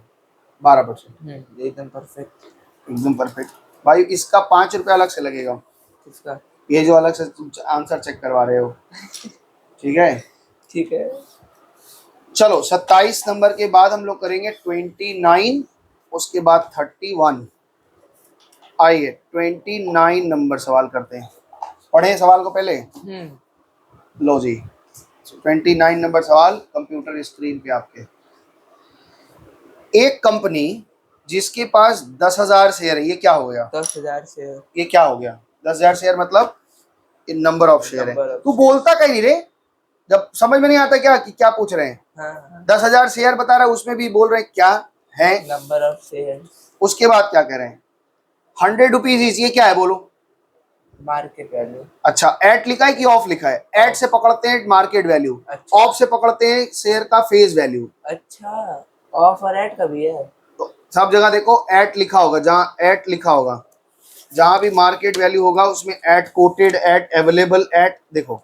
12%। एकदम परफेक्ट। एकदम परफेक्ट भाई। इसका 5 रुपये अलग से लगेगा। किसका? ये जो अलग से आंसर चेक करवा रहे हो। ठीक है, ठीक है। चलो 27 नंबर के बाद हम लोग करेंगे 29, उसके बाद 31। आइए 29 नंबर सवाल करते हैं। पढ़े सवाल को पहले। लो जी, 29 नंबर सवाल कंप्यूटर स्क्रीन पे आपके। एक कंपनी जिसके पास 10,000 शेयर है, ये क्या हो गया? 10,000 शेयर। ये क्या हो गया? 10,000 शेयर मतलब नंबर ऑफ शेयर है। Number of तू बोलता कहीं नहीं रे, जब समझ में नहीं आता क्या कि क्या पूछ रहे हैं। हाँ 10,000 शेयर बता रहा है, उसमें भी बोल रहे हैं क्या है? Number of share. उसके बाद क्या कह रहे हैं? 100 रुपीज, ये क्या है बोलो? Market value. अच्छा, एट लिखा है कि ऑफ लिखा है? एट से पकड़ते हैं मार्केट वैल्यू, अच्छा। ऑफ से पकड़ते हैं शेयर का फेस वैल्यू। अच्छा, ऑफ और एट का भी है? तो सब जगह देखो एट लिखा होगा, जहाँ एट लिखा होगा, जहां भी मार्केट वैल्यू होगा उसमें at quoted, at available, at देखो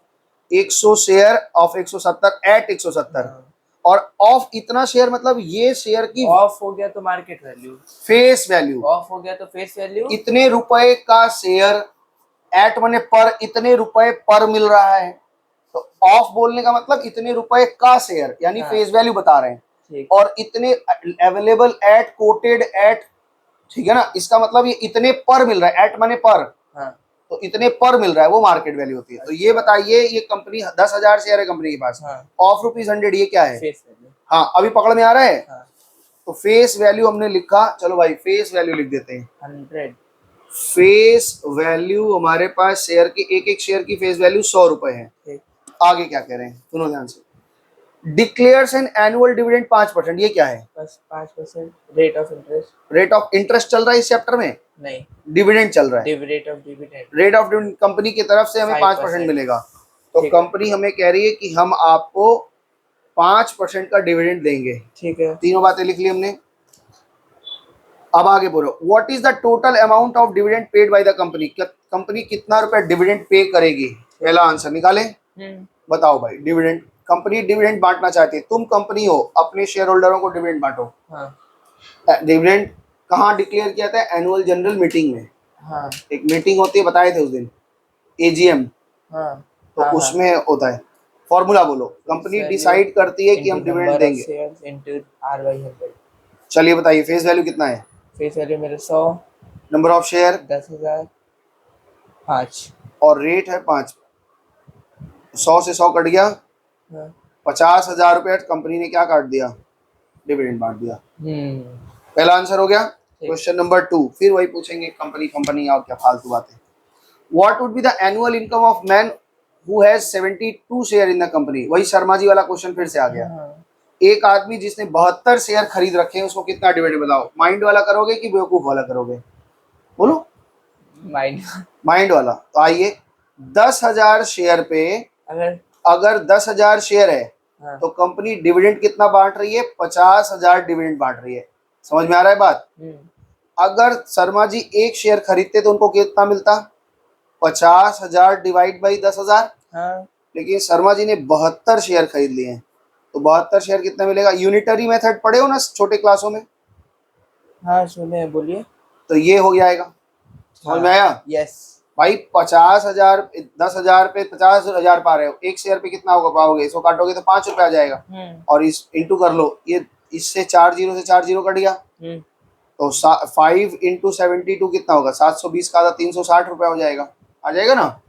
100 शेयर ऑफ 170 एट 170। और ऑफ इतना शेयर मतलब ये शेयर की ऑफ हो गया तो market value, face value. Of हो गया तो फेस वैल्यू। इतने रुपए का शेयर, एट मने पर, इतने रुपए पर मिल रहा है। तो ऑफ बोलने का मतलब इतने रुपए का शेयर, यानी फेस वैल्यू बता रहे हैं। और इतने अवेलेबल, एट कोटेड, एट, ठीक है ना, इसका मतलब ये इतने पर मिल रहा है, एट मने पर। तो इतने पर मिल रहा है, वो मार्केट वैल्यू होती है। तो ये बताइए, ये कंपनी 10,000 शेयर है कंपनी के पास, ऑफ ₹100, ये क्या है? Face value. हाँ, अभी पकड़ में आ रहा है। तो फेस वैल्यू हमने लिखा, चलो भाई फेस वैल्यू लिख देते हैं। 100। फेस वैल्यू हमारे पास शेयर की, एक एक शेयर की फेस वैल्यू 100 रुपए है। आगे क्या कह रहे हैं सुनो ध्यान से। डिक्लेयर्स एन एनुअल डिविडेंड 5%, ये क्या है? 5% rate of interest. Rate of interest चल रहा है इस चैप्टर में? नहीं, डिविडेंड चल रहा है। Rate of dividend. Rate of dividend company की तरफ से हमें 5% मिलेगा। तो कंपनी हमें कह रही है कि हम आपको 5% का डिविडेंड देंगे। ठीक है, तीनों बातें लिख ली हमने। अब आगे बोलो, what is the total amount of dividend paid by the company? Company कितना रुपए डिविडेंड पे करेगी? पहला आंसर निकाले। बताओ भाई, डिविडेंड, कंपनी डिविडेंड बांटना चाहती है, तुम कंपनी हो, अपने शेयर होल्डरों को डिविडेंड बांटो। डिविडेंड कहाँ डिक्लेयर किया था? एनुअल जनरल मीटिंग में। एक मीटिंग होती है, बताए थे उस दिन, AGM। तो उसमें होता है। फॉर्मूला बोलो, कंपनी डिसाइड करती है कि हम डिविडेंड देंगे। चलिए बताइए, फेस वैल्यू कितना है? फेस वैल्यू मेरे 100। Number of share 10,000 5। और रेट है 5। 100 से 100 कट गया, 50,000 रुपये कंपनी ने क्या काट दिया? डिविडेंड बांट दिया। पहला आंसर हो गया। क्वेश्चन नंबर 2, फिर वही पूछेंगे कंपनी और क्या फालतू बातें। What would be the annual income of man who has 72 share in the company? वही शर्मा जी वाला क्वेश्चन फिर से आ गया। एक आदमी जिसने 72 शेयर खरीद रखे हैं उसको कितना डिविडेंड बताओ। माइंड वाला करोगे कि बेवकूफ वाला करोगे, बोलो। माइंड। माइंड वाला। तो आइए, 10,000 शेयर पे अगर अगर 10,000 शेयर है हाँ। तो कंपनी डिविडेंड कितना बांट रही है? 50,000 डिविडेंड बांट रही है। समझ में आ रहा है बात? अगर शर्मा जी एक शेयर खरीदते तो उनको कितना मिलता? 50,000 डिवाइड बाई 10,000। हाँ। लेकिन शर्मा जी ने 72 शेयर खरीद लिए हैं, तो 72 शेयर कितना मिलेगा? यूनिटरी मेथड पढ़े हो ना छोटे क्लासों में? हाँ सुने, बोलिए। तो ये हो जाएगा। समझ में आया? यस। भाई 50,000, 10,000 पे 50,000 पा रहे हो, एक शेयर पे कितना होगा पाओगे? इसको काटोगे तो 5 रुपए आ जाएगा। और इस इंटू कर लो, ये इससे 4 जीरो से 4 जीरो कट गया, तो 5 इंटू 72 कितना होगा? 720 का आधा 360 रुपया हो जाएगा। आ जाएगा ना?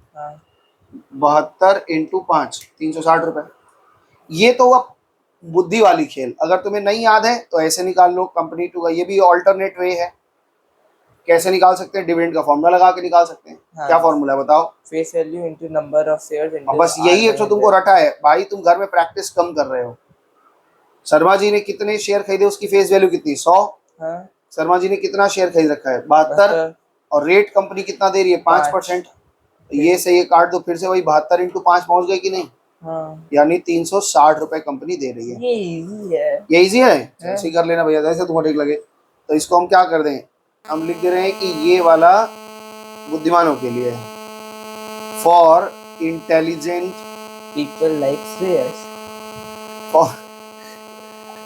72 इंटू 5 360 रुपए। ये तो हुआ बुद्धि वाली खेल। अगर तुम्हें नहीं याद है तो ऐसे निकाल लो, कंपनी टू का ये भी ऑल्टरनेट वे है। कैसे निकाल सकते हैं? डिविडेंड का फॉर्मूला लगा के निकाल सकते हैं। हाँ। क्या फॉर्मूला है बताओ? Face value into number of shares into बस यही है जो तुमको रटा है भाई, तुम घर में प्रैक्टिस कम कर रहे हो। शर्मा जी ने कितने शेयर खरीदे, उसकी फेस वैल्यू कितनी? 100। हाँ। शर्मा जी ने कितना शेयर खरीद रखा है? 72। और रेट कंपनी कितना दे रही है? 5%। ये से ये काट दो, फिर से वही 72 इंटू 5 पहुंच गए कि नहीं? हाँ। यानी 360 रुपए कंपनी दे रही है। ये इजी है। ये इजी है, ऐसे ही कर लेना भैया, जैसे तुमको ठीक लगे। तो इसको हम क्या कर दें? हम लिख दे रहे हैं कि ये वाला बुद्धिमानों के लिए है, for intelligent people like shares.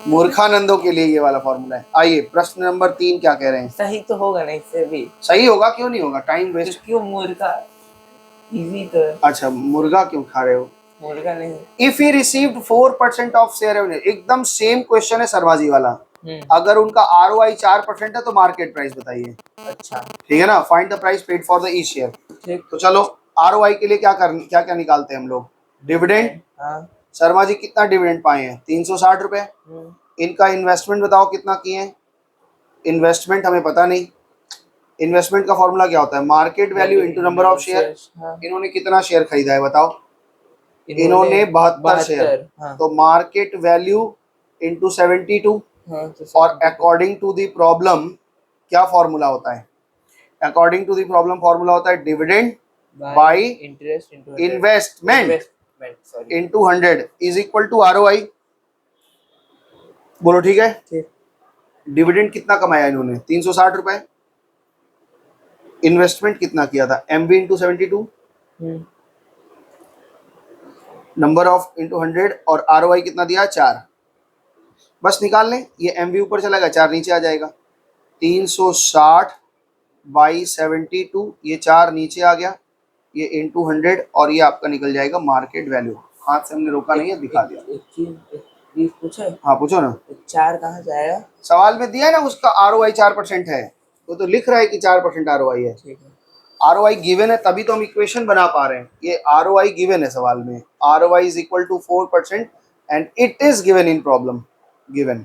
मूर्खानंदों के लिए ये वाला फॉर्मूला है। आइए प्रश्न नंबर 3 क्या कह रहे हैं? सही तो होगा ना इससे भी? सही होगा, क्यों नहीं होगा? टाइम वेस्ट क्यों? मुर्गा इजी तो है। अच्छा, मुर्गा क्यों खा रहे हो? मुर्गा नहीं। If he received 4% of share revenue, एकदम सेम क्वेश्चन है शर्मा जी वाला। अगर उनका ROI 4% है तो मार्केट प्राइस बताइए। अच्छा ठीक है ना? Find the price paid for the E share. ठीक। तो चलो ROI के लिए क्या क्या निकालते हैं हम लोग? डिविडेंड। हाँ। शर्मा जी कितना डिविडेंड पाए हैं? 360 रुपए। इनका इन्वेस्टमेंट बताओ कितना किए हैं? इन्वेस्टमेंट हमें पता नहीं। इन्वेस्टमेंट का फॉर्मूला क्या होता है? Market value into number of share. इन्होंने कितना शेयर खरीदा है बताओ? इन्होंने 72 शेयर। तो मार्केट वैल्यू इंटू 72। और अकॉर्डिंग टू द प्रॉब्लम क्या फॉर्मूला होता है? According to the problem formula होता है dividend by interest investment into 100 is equal to ROI। बोलो ठीक है? ठीक। डिविडेंड कितना कमाया इन्होंने? 360 रुपए। इन्वेस्टमेंट कितना किया था? MV into 72, number of into 100, और ROI कितना दिया? 4। बस निकाल लें, ये MV ऊपर चला गया, 4 नीचे आ जाएगा। 360 बाई 72, ये 4 नीचे आ गया, ये इंटू 100, और ये आपका निकल जाएगा मार्केट वैल्यू। हाथ से हमने रोका नहीं है, दिखा दिया। एक चीज पूछे? हाँ पूछो ना। 4 कहाँ से आया? सवाल में दिया है ना, उसका ROI 4% है, वो तो लिख रहा है कि 4% ROI है। ठीक है। ROI गिवन है, तभी तो हम इक्वेशन बना पा रहे हैं। ये ROI गिवन है सवाल में। ROI is equal to 4% and it is given in problem. Given.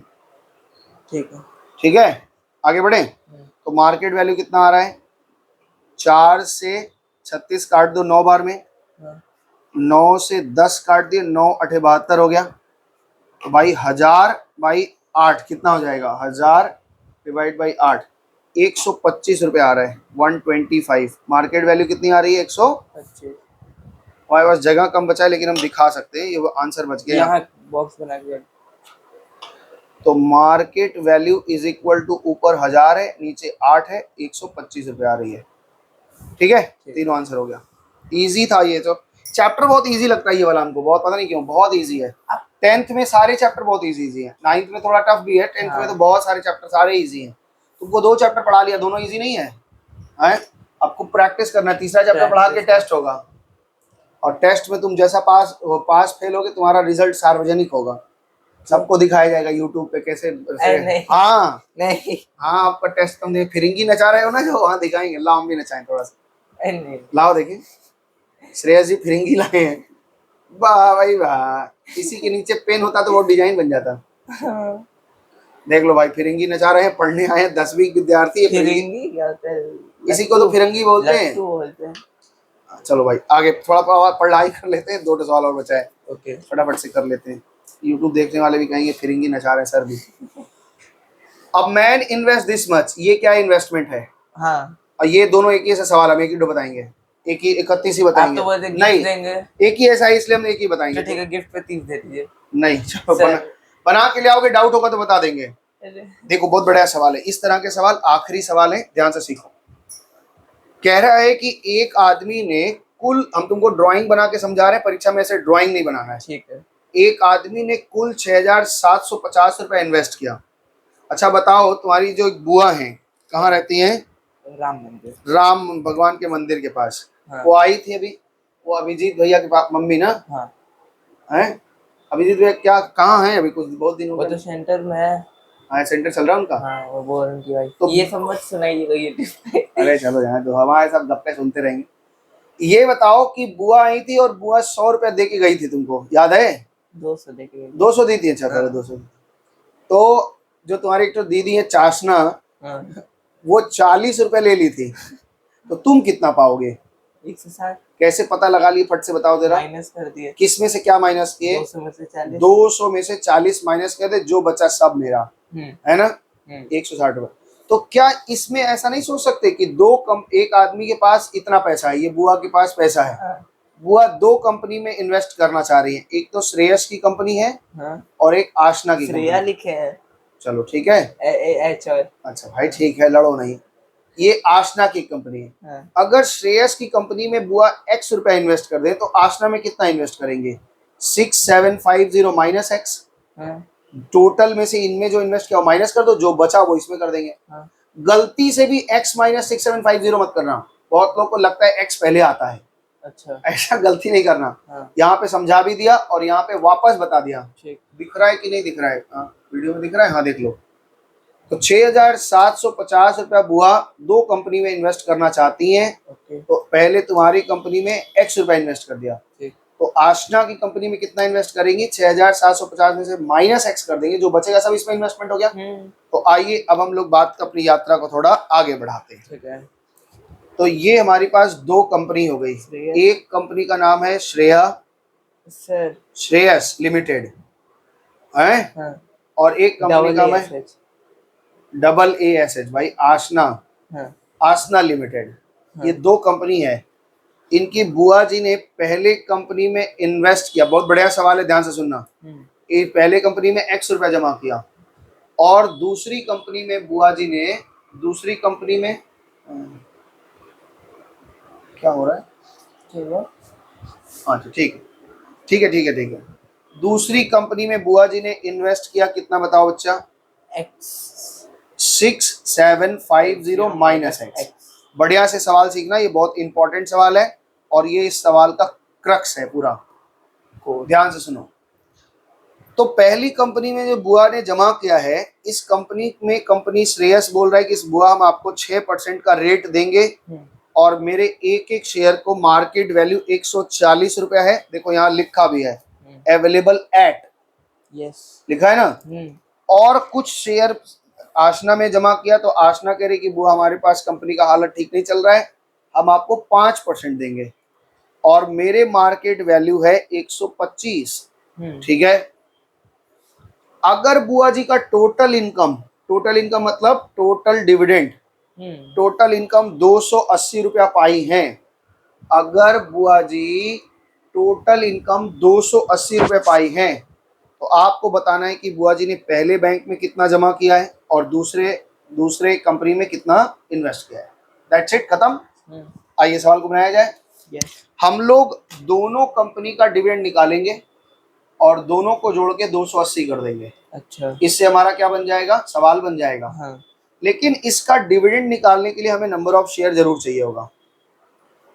ठीक है। ठीक है, आगे बढ़े। तो मार्केट वैल्यू कितना आ रहा है? 4 से 36 काट दो 9 बार में, 9 से 10 काट दिए, 9 8 72 हो गया। तो भाई 1000 बाई 8 कितना हो जाएगा? 1000 डिवाइड बाई 8, 125 रुपये आ रहा है। 125। मार्केट वैल्यू कितनी आ रही है? 125। हमारे पास जगह कम बचा है लेकिन हम दिखा सकते हैं, ये आंसर बच गया। यहाँ बॉक्स बना के। तो market value is equal to ऊपर 1000 है, नीचे 8 है, 125 रुपये आ रही है। ठीक है, तीनों आंसर हो गया। इजी था ये तो। चैप्टर बहुत इजी लगता है ये वाला हमको, बहुत पता नहीं क्यों, बहुत इजी है। 10th में सारे चैप्टर बहुत इजी है, 9th में थोड़ा टफ भी है, 10th में तो बहुत सारे चैप्टर सारे इजी हैं। तुमको 2 चैप्टर पढ़ा लिया, दोनों इजी नहीं है, हैं? आपको प्रैक्टिस करना है। तीसरा चैप्टर पढ़ा के टेस्ट होगा, और टेस्ट में तुम जैसा पास फेल होगे, तुम्हारा रिजल्ट सार्वजनिक होगा, सबको दिखाया जाएगा यूट्यूब पे कैसे। नहीं। हाँ नहीं। हाँ, आपका टेस्ट तुम फिरंगी नचा रहे हो ना, जो वहाँ दिखाएंगे। लाओ हम भी नचाएं थोड़ा सा। नहीं। लाओ देखिए, श्रेयस जी फिरंगी लाए हैं। वाह भाई वाह, इसी के नीचे पेन होता तो वो डिजाइन बन जाता। देख लो भाई, फिरंगी नचा रहे हैं, पढ़ने आए हैं 10वीं विद्यार्थी। फिरंगी क्या होता है? इसी को तो फिरंगी बोलते हैं। चलो भाई आगे थोड़ा पढ़ाई कर लेते हैं, 2 सवाल और बचा है। ओके, फटाफट से कर लेते हैं। यूट्यूब देखने वाले भी कहेंगे फिरेंगी नचा रहे सर भी। अब मैन इन्वेस्ट दिस मच, ये क्या इन्वेस्टमेंट है? हाँ, और ये दोनों एक ही ऐसा सवाल, हम एक ही बताएंगे, एक ही 31 ही आप बताएंगे। तो बोलते गिफ्ट नहीं, देंगे। एक ही ऐसा है इसलिए हम एक ही बताएंगे। तो ठीक है, गिफ्ट पे 30 दे दीजिए। नहीं चलो सर। बना के ले आओगे, डाउट होगा तो बता देंगे। अरे, देखो बहुत बढ़िया सवाल है, इस तरह के सवाल आखिरी सवाल है, ध्यान से सीखो। कह रहा है कि एक आदमी ने कुल, हम तुमको ड्राइंग बना के समझा रहे हैं, परीक्षा में ऐसे ड्राइंग नहीं बनाना है। ठीक है। एक आदमी ने कुल 6,750 रुपए इन्वेस्ट किया। अच्छा बताओ, तुम्हारी जो बुआ हैं कहाँ रहती हैं? राम मंदिर। राम भगवान के मंदिर के पास। हाँ। वो आई थी अभी, वो अभिजीत भैया के पास, मम्मी ना हाँ, है? अभिजीत भैया क्या कहाँ है अभी? कुछ बहुत दिन हो वो तो गए। सेंटर में है। हाँ सेंटर चल रहा है उनका। हाँ, वो बोल रही थी भाई तो ये सब मत सुनाइएगा ये। अरे चलो यहाँ तो हमारे सब गप्पे सुनते रहेंगे। ये बताओ कि बुआ आई थी और बुआ 100 रुपया दे के गई थी, तुमको याद है? 200 दे के। 200 दी थी, अच्छा हाँ। पहले 200। तो जो तुम्हारी एक तो दीदी है चाशना, हाँ, वो 40 रुपए ले ली थी, तो तुम कितना पाओगे? 160 कैसे पता लगा लिए, फट से बताओ जरा। माइनस कर दिए। किस में से क्या माइनस किए? 200 में से 40। 200 में से 40 माइनस कर दे, जो बचा सब मेरा, है ना? 160 रुपए। तो क्या इसमें ऐसा नहीं सोच सकते कि एक आदमी के पास इतना पैसा है, ये बुआ के पास पैसा है, हाँ। बुआ दो कंपनी में इन्वेस्ट करना चाह रही है, एक तो श्रेयस की कंपनी है हाँ। और एक आशना की श्रेया कंपनी। लिखे हैं। चलो ठीक है, एच और। अच्छा भाई ठीक है, लड़ो नहीं। ये आशना की कंपनी है। हाँ। अगर श्रेयस की कंपनी में बुआ x रुपया इन्वेस्ट कर दे तो आशना में कितना इन्वेस्ट करेंगे? 6750 माइनस एक्स। हाँ। टोटल में से इनमें जो इन्वेस्ट किया माइनस कर दो, जो बचा वो इसमें कर देंगे। हाँ। गलती से भी x माइनस 6750 मत करना, बहुत लोगों को लगता है x पहले आता है, अच्छा। ऐसा गलती नहीं करना। हाँ। यहाँ पे समझा भी दिया और यहाँ पे वापस बता दिया। ठीक। दिख रहा है कि नहीं दिख रहा है? हाँ वीडियो में दिख रहा है, हाँ देख लो। तो 6,750 रुपया बुआ दो कंपनी में इन्वेस्ट करना चाहती हैं। ओके। तो पहले तुम्हारी कंपनी में x रुपया इन्वेस्ट कर दिया, ठीक। तो आशना की कंपनी में कितना इन्वेस्ट करेंगी? 6,750 में से माइनस x कर देंगे, जो बचेगा सब इसमें इन्वेस्टमेंट हो गया। तो आइए अब हम लोग बात अपनी यात्रा को थोड़ा आगे बढ़ाते हैं। ठीक है। तो ये हमारी पास दो कंपनी हो गई, एक कंपनी का नाम है श्रेया सर। श्रेयस लिमिटेड है, हाँ। और एक कंपनी का नाम है ASH। AASH भाई, आशना। हाँ। आशना लिमिटेड। हाँ। ये दो कंपनी है। इनकी बुआ जी ने पहले कंपनी में इन्वेस्ट किया, बहुत बढ़िया सवाल है, ध्यान से सुनना। ये पहले कंपनी में x रुपया जमा किया और दूसरी कंपनी में बुआ जी ने, दूसरी कंपनी में क्या हो रहा है? ठीक है। अच्छा ठीक है ठीक है ठीक है ठीक है। दूसरी कंपनी में बुआ जी ने इन्वेस्ट किया कितना, बताओ बच्चा? X 6750 minus x. बढ़िया से सवाल सीखना, ये बहुत इंपॉर्टेंट सवाल है और ये इस सवाल का क्रक्स है पूरा, को ध्यान से सुनो। तो पहली कंपनी में जो बुआ ने जमा किया है, इस कंपनी में कंपनी श्रेयस बोल रहा है कि इस बुआ हम आपको 6% का रेट देंगे और मेरे एक एक शेयर को मार्केट वैल्यू 140 रुपया है। देखो यहाँ लिखा भी है अवेलेबल एट, यस लिखा है ना। और कुछ शेयर आशना में जमा किया, तो आशना कह रही कि बुआ हमारे पास कंपनी का हालत ठीक नहीं चल रहा है, हम आपको 5% देंगे और मेरे मार्केट वैल्यू है 125। ठीक है। अगर बुआ जी का टोटल इनकम मतलब टोटल डिविडेंड, टोटल इनकम 280 रुपया पाई है, अगर बुआ जी टोटल इनकम 280 रुपये पाई है, तो आपको बताना है कि बुआ जी ने पहले बैंक में कितना जमा किया है और दूसरे कंपनी में कितना इन्वेस्ट किया है। दैट्स इट, खत्म। आइए सवाल को बनाया जाए। हम लोग दोनों कंपनी का डिविडेंड निकालेंगे और दोनों को जोड़ के 280 कर देंगे। अच्छा। इससे हमारा क्या बन जाएगा? सवाल बन जाएगा। हाँ। लेकिन लेकिन इसका डिविडेंड निकालने के लिए हमें नंबर ऑफ शेयर जरूर चाहिए होगा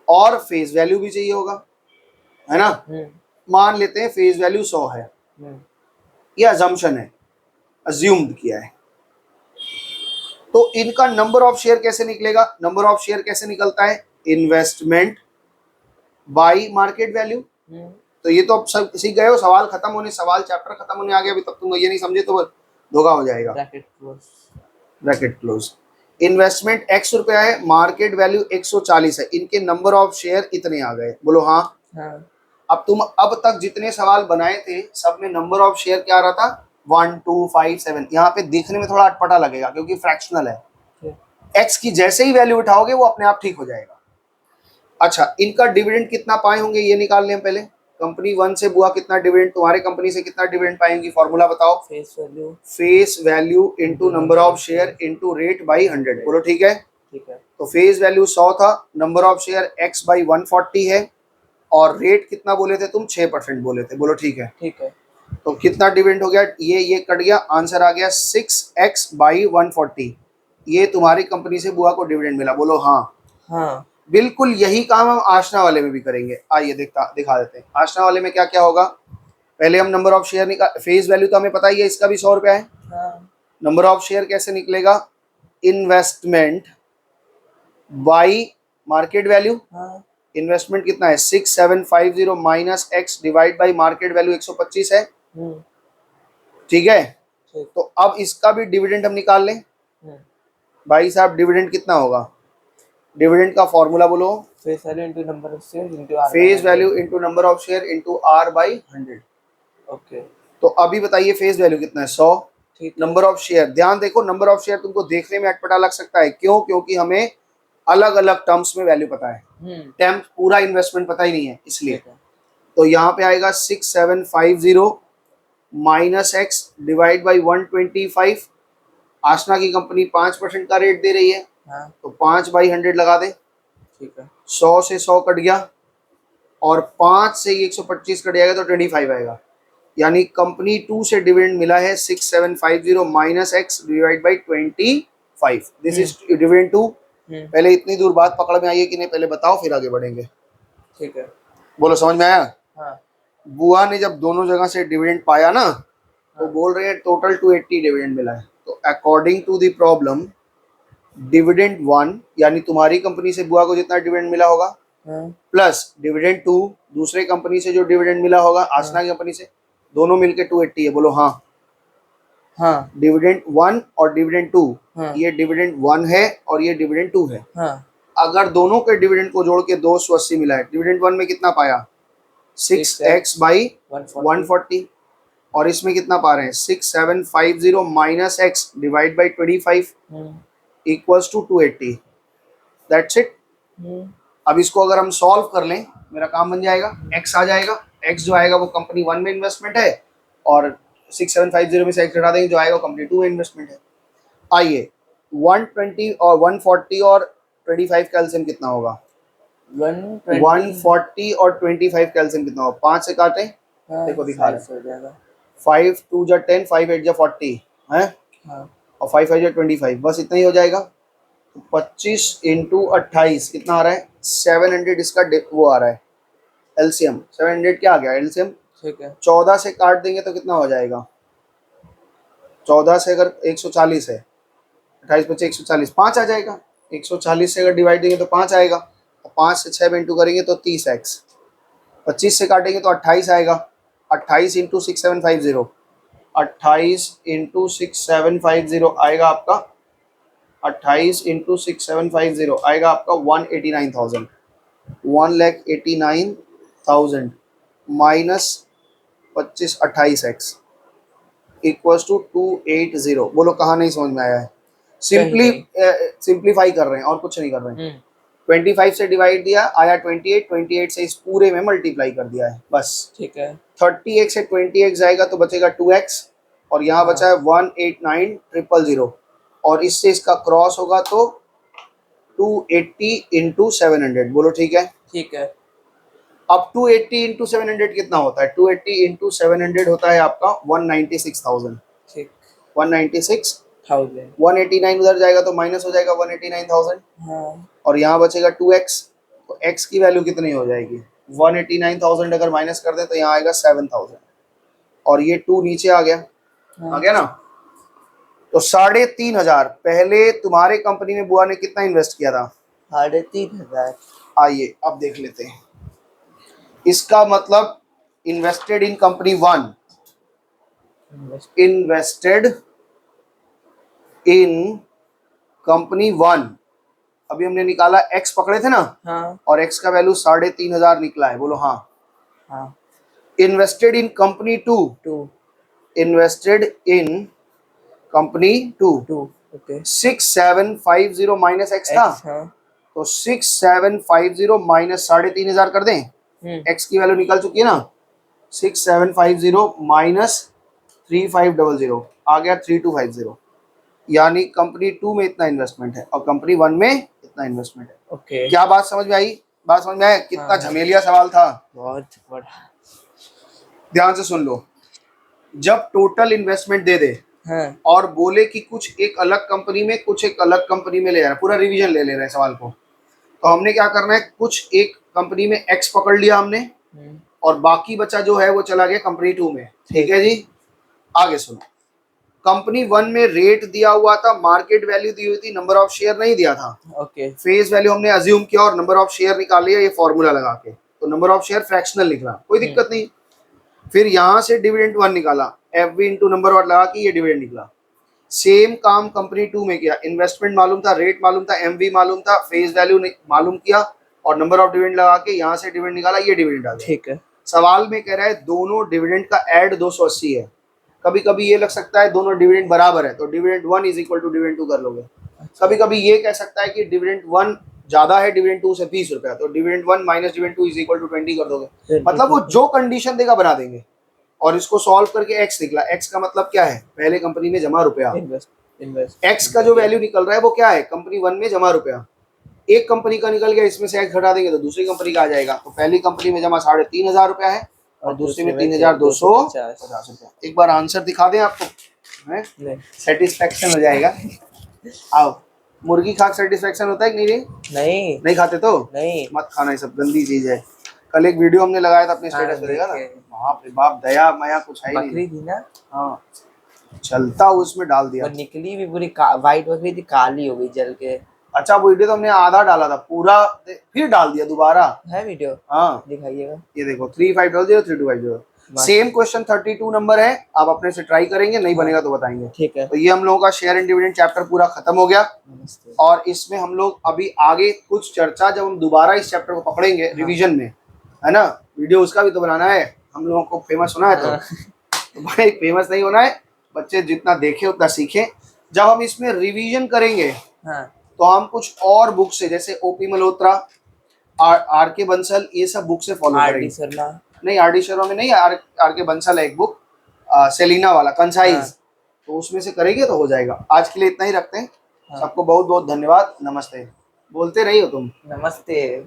और फेस वैल्यू भी चाहिए होगा, है ना। मान लेते हैं फेस वैल्यू 100 है, ये अजम्पशन है, अज्यूम्ड किया है। तो इनका नंबर ऑफ शेयर कैसे निकलेगा? नंबर ऑफ शेयर कैसे निकलता है? Investment by market value. तो ये तो अब सब सीख गए हो, सवाल खत्म होने, सवाल चैप्टर खत्म होने आ गया, अभी तक तुम ये नहीं समझे तो धोखा हो जाएगा। Bracket close. इन्वेस्टमेंट x रुपया है, मार्केट वैल्यू 140 है, इनके नंबर ऑफ शेयर इतने आ गए, बोलो हाँ। अब तुम अब तक जितने सवाल बनाए थे सब में नंबर ऑफ शेयर क्या आ रहा था, 1 2 5 7। यहाँ पे देखने में थोड़ा अटपटा लगेगा क्योंकि फ्रैक्शनल है। एक्स की जैसे ही वैल्यू उठाओगे वो अपने आप ठीक हो जाएगा। अच्छा, इनका डिविडेंड कितना पाए होंगे ये निकाल लें हम पहले। कंपनी 1 से बुआ कितना डिविडेंड, तुम्हारे कंपनी से कितना डिविडेंड पाएंगी, फॉर्मूला बताओ। Face value into number of share into rate by 100। बोलो ठीक है। ठीक है। तो फेस वैल्यू 100 था, number of share x by 140 है, और रेट कितना बोले थे तुम, 6% बोले थे। बोलो ठीक है। ठीक है। तो कितना डिविडेंड हो गया, ये कट गया, आंसर आ गया 6x बाई 140। ये तुम्हारी कंपनी से बुआ को डिविडेंड मिला। बोलो हाँ। हाँ। बिल्कुल यही काम हम आशना वाले में भी करेंगे। आइए दिखा देते हैं आशना वाले में क्या क्या होगा। पहले हम नंबर ऑफ शेयर निकाल, फेस वैल्यू तो हमें पता ही है, इसका भी 100 रुपया है। हाँ। नंबर ऑफ शेयर कैसे निकलेगा, इन्वेस्टमेंट बाई मार्केट वैल्यू। हाँ। इन्वेस्टमेंट कितना है, 6750 minus X divide by market value 125 है। ठीक है। तो अब इसका भी डिविडेंड हम निकाल लें। भाई साहब डिविडेंड कितना होगा, डिविडेंड का फॉर्मूला बोलो। Face value into number of share into R. Face value into number of share into R by 100। Okay. तो अभी बताइए फेस वैल्यू कितना है, 100। नंबर ऑफ शेयर, ध्यान देखो नंबर ऑफ शेयर तुमको देखने में अटपटा लग सकता है, क्यों, क्योंकि हमें अलग अलग टर्म्स में वैल्यू पता है, टर्म पूरा इन्वेस्टमेंट पता ही नहीं है इसलिए। तो यहाँ पे आएगा 6750 माइनस एक्स डिवाइड बाई 125। आसना की कंपनी 5% का रेट दे रही है। हाँ। तो 5 बाई 100 लगा दे। ठीक है। 100 से 100 कट गया, और 5 से 125 कट जाएगा तो 25 आएगा। यानी कंपनी 2 से डिविडेंड मिला है 6750 minus X divide by 25। This is dividend 2। पहले इतनी दूर बात पकड़ में आई है कि नहीं, पहले बताओ फिर आगे बढ़ेंगे। ठीक है। बोलो समझ में आया। हाँ। बुआ ने जब दोनों जगह से डिविडेंड पाया ना, तो बोल रहे हैं टोटल 280 डिविडेंड मिला है। तो according to the problem, dividend 1 यानी तुम्हारी कंपनी से बुआ को जितना डिविडेंड मिला होगा, प्लस डिविडेंड 2 दूसरे कंपनी से जो डिविडेंड मिला होगा आसना की कंपनी से, दोनों मिलके 280 है। बोलो हाँ। हाँ। डिविडेंड 1 और डिविडेंड 2, हाँ। ये डिविडेंड 1 है और ये डिविडेंड 2 है। हाँ। अगर दोनों के डिविडेंड को जोड़ के 280 मिला है, डिविडेंड 1 में कितना पाया, 6x बाई 140, और इसमें कितना पा रहे हैं 6750 minus X divide by 25 equals to 280। That's it. अब इसको अगर हम सॉल्व कर लें, मेरा काम बन जाएगा, x आ जाएगा। x जो आएगा वो कंपनी 1 में इन्वेस्टमेंट है, और 6750 में से x हटा देंगे, जो आएगा कंपनी 2 में इन्वेस्टमेंट है। आइए 120 और 140 और 25 का एलसीएम कितना होगा, 140 और 25 का एलसीएम कितना होगा, 5 से काटें। हाँ, देखो दिखा रहे हो जाएगा। 5 2 जा 10, 5 8 जा 40 है, हाँ। और 5 5 जा 25, बस इतना ही हो जाएगा। 25 इंटू 28 कितना आ रहा है, 700। इसका वो आ रहा है एलसीएम, 700 क्या आ गया एलसीएम। ठीक है। 14 से काट देंगे तो कितना हो जाएगा, 14 से अगर 140 है, 28 बचे 140, 5 आ जाएगा। 140 से अगर डिवाइड देंगे तो 5 आएगा, और 5 से 6 में इंटू करेंगे तो 30x। 25 से काटेंगे तो 28 आएगा। 28 इंटू 6750, 28 इंटू 6750 आएगा आपका, 28 इंटू 6750 आएगा आपका 189,000। 1,89,000 माइनस 25 28x इक्वल्स टू 280। बोलो कहाँ नहीं समझ में आया है। सिंप्लीफाई कर रहे हैं और कुछ नहीं कर रहे हैं। 25 से डिवाइड दिया, आया 28, 28 से इस पूरे में मल्टीप्लाई कर दिया है, बस। ठीक है। 30x से 20x जाएगा तो बचेगा 2x, और यहाँ बचा है 189,000, और इससे इसका क्रॉस होगा तो 280 इंटू 700। बोलो ठीक है। ठीक है। अब 280 इंटू 700 कितना होता है, 280 इंटू 700 होता है आपका 196,000। ठीक, 196,000। 189 उधर जाएगा तो माइनस हो जाएगा 189,000। हाँ। और यहाँ बचेगा 2x, तो x की वैल्यू कितनी हो जाएगी, 189,000 अगर माइनस कर दें तो यहाँ आएगा 7,000, और ये 2 नीचे आ गया। हाँ। आ गया ना। तो 3,500 पहले तुम्हारे कंपनी में बुआ ने कितना इन्वेस्ट किया था, 3,500। आइए अब देख लेते हैं। इसका मतलब invested in company 1, invested in company 1। अभी हमने निकाला x पकड़े थे ना, हाँ। और x का वैल्यू 3,500 निकला है। बोलो हाँ। हाँ invested in company 2, 2 invested in company 2, 2 okay 6750 minus x था, x हाँ तो 6750 माइनस 3500 कर दें, एक्स की वैल्यू निकल चुकी है ना, 6750 माइनस 3500 आ गया 3250, यानी कंपनी 2 में इतना इन्वेस्टमेंट है और कंपनी 1 में इतना इन्वेस्टमेंट है। ओके क्या बात समझ में आई? बात समझ में आया? कितना हाँ। झमेलिया सवाल था। बहुत बड़ा। ध्यान से सुन लो, जब टोटल इन्वेस्टमेंट दे दे हाँ और बोले कि कुछ एक अलग कंपनी में कुछ एक अलग कंपनी में ले रहा है, पूरा रिवीजन ले रहे हैं सवाल को, तो हमने क्या करना है, कुछ एक कंपनी में एक्स पकड़ लिया हमने और बाकी बचा जो है वो चला गया कंपनी 2 में। ठीक है जी, आगे सुनो। कंपनी 1 में रेट दिया हुआ था, मार्केट वैल्यू दी हुई थी, नंबर ऑफ शेयर नहीं दिया था। ओके फेस वैल्यू हमने अज्यूम किया और नंबर ऑफ शेयर निकाल लिया ये फॉर्मूला लगा के, तो नंबर ऑफ शेयर फ्रैक्शनल निकला, कोई दिक्कत नहीं। फिर यहाँ से डिविडेंड 1 निकाला, F B into number of लगा के ये डिविडेंड निकला। सेम काम कंपनी 2 में किया, इन्वेस्टमेंट मालूम था, रेट मालूम था, एमवी मालूम था, फेस वैल्यू मालूम किया और नंबर ऑफ डिविडेंड लगा के यहाँ से डिविडेंड निकाला, ये डिविडेंड आ गया। ठीक है सवाल में कह रहा है दोनों डिविडेंड का ऐड 280 है। कभी कभी ये लग सकता है दोनों डिविडेंड बराबर है, तो dividend 1 is equal to dividend 2 कर लोगे। कभी कभी ये कह सकता है कि डिविडेंड 1 ज्यादा है डिविडेंड 2 से 20 रुपया, तो dividend 1 minus dividend 2 is equal to 20 कर दोगे। मतलब वो जो कंडीशन देगा बना देंगे। और इसको सॉल्व करके एक्स निकला, एक्स का मतलब क्या है, पहले कंपनी में जमा रुपया, एक्स का जो वैल्यू निकल रहा है वो क्या है, कंपनी 1 में जमा रुपया। एक कंपनी का निकल गया, इसमें से एक्स घटा देंगे तो दूसरी कंपनी का आ जाएगा। तो पहली कंपनी में जमा 3500 रुपया है और दूसरी में 3250 रुपया। एक बार आंसर दिखा दें आपको, सेटिस्फेक्शन हो जाएगा। आओ, मुर्गी खा सेटिस्फेक्शन होता है कि नहीं? नहीं नहीं खाते तो नहीं मत खाना, ये सब गंदी चीज है। कल एक वीडियो हमने लगाया था अपने स्टेटस पे, देखा ना? बाप रे बाप, दया माया कुछ है ही नहीं। बकरी थी ना, हाँ, चलता उसमें डाल दिया। और निकली भी पूरी वाइट बकरी थी, काली हो गई जल के। अच्छा, वो वीडियो तो हमने आधा डाला था, पूरा फिर डाल दिया दोबारा। है वीडियो? हाँ दिखाइएगा। ये देखो 3500 3250, सेम क्वेश्चन 32 नंबर है। आप अपने से ट्राई करेंगे, नहीं बनेगा तो बताएंगे। ठीक है, तो ये हम लोगों का शेयर एंड डिविडेंड चैप्टर पूरा खत्म हो गया। नमस्ते। और इसमें हम लोग अभी आगे कुछ चर्चा, जब हम दोबारा इस चैप्टर को पकड़ेंगे रिवीजन में, है ना, वीडियो उसका भी तो बनाना है। हम लोगों को फेमस होना है, तो भाई फेमस नहीं होना है, बच्चे जितना देखे उतना सीखे। जब हम इसमें रिवीजन करेंगे तो हम कुछ और बुक से, जैसे ओपी मल्होत्रा, आर के बंसल, ये सब बुक से फॉलो करेंगे। नहीं, आर डी शर्मा में नहीं, आर के बंसल है एक बुक, सेलिना वाला कंसाइज, तो उसमें से करेंगे तो हो जाएगा। आज के लिए इतना ही रखते हैं। सबको बहुत बहुत धन्यवाद, नमस्ते। बोलते रही हो तुम। नमस्ते।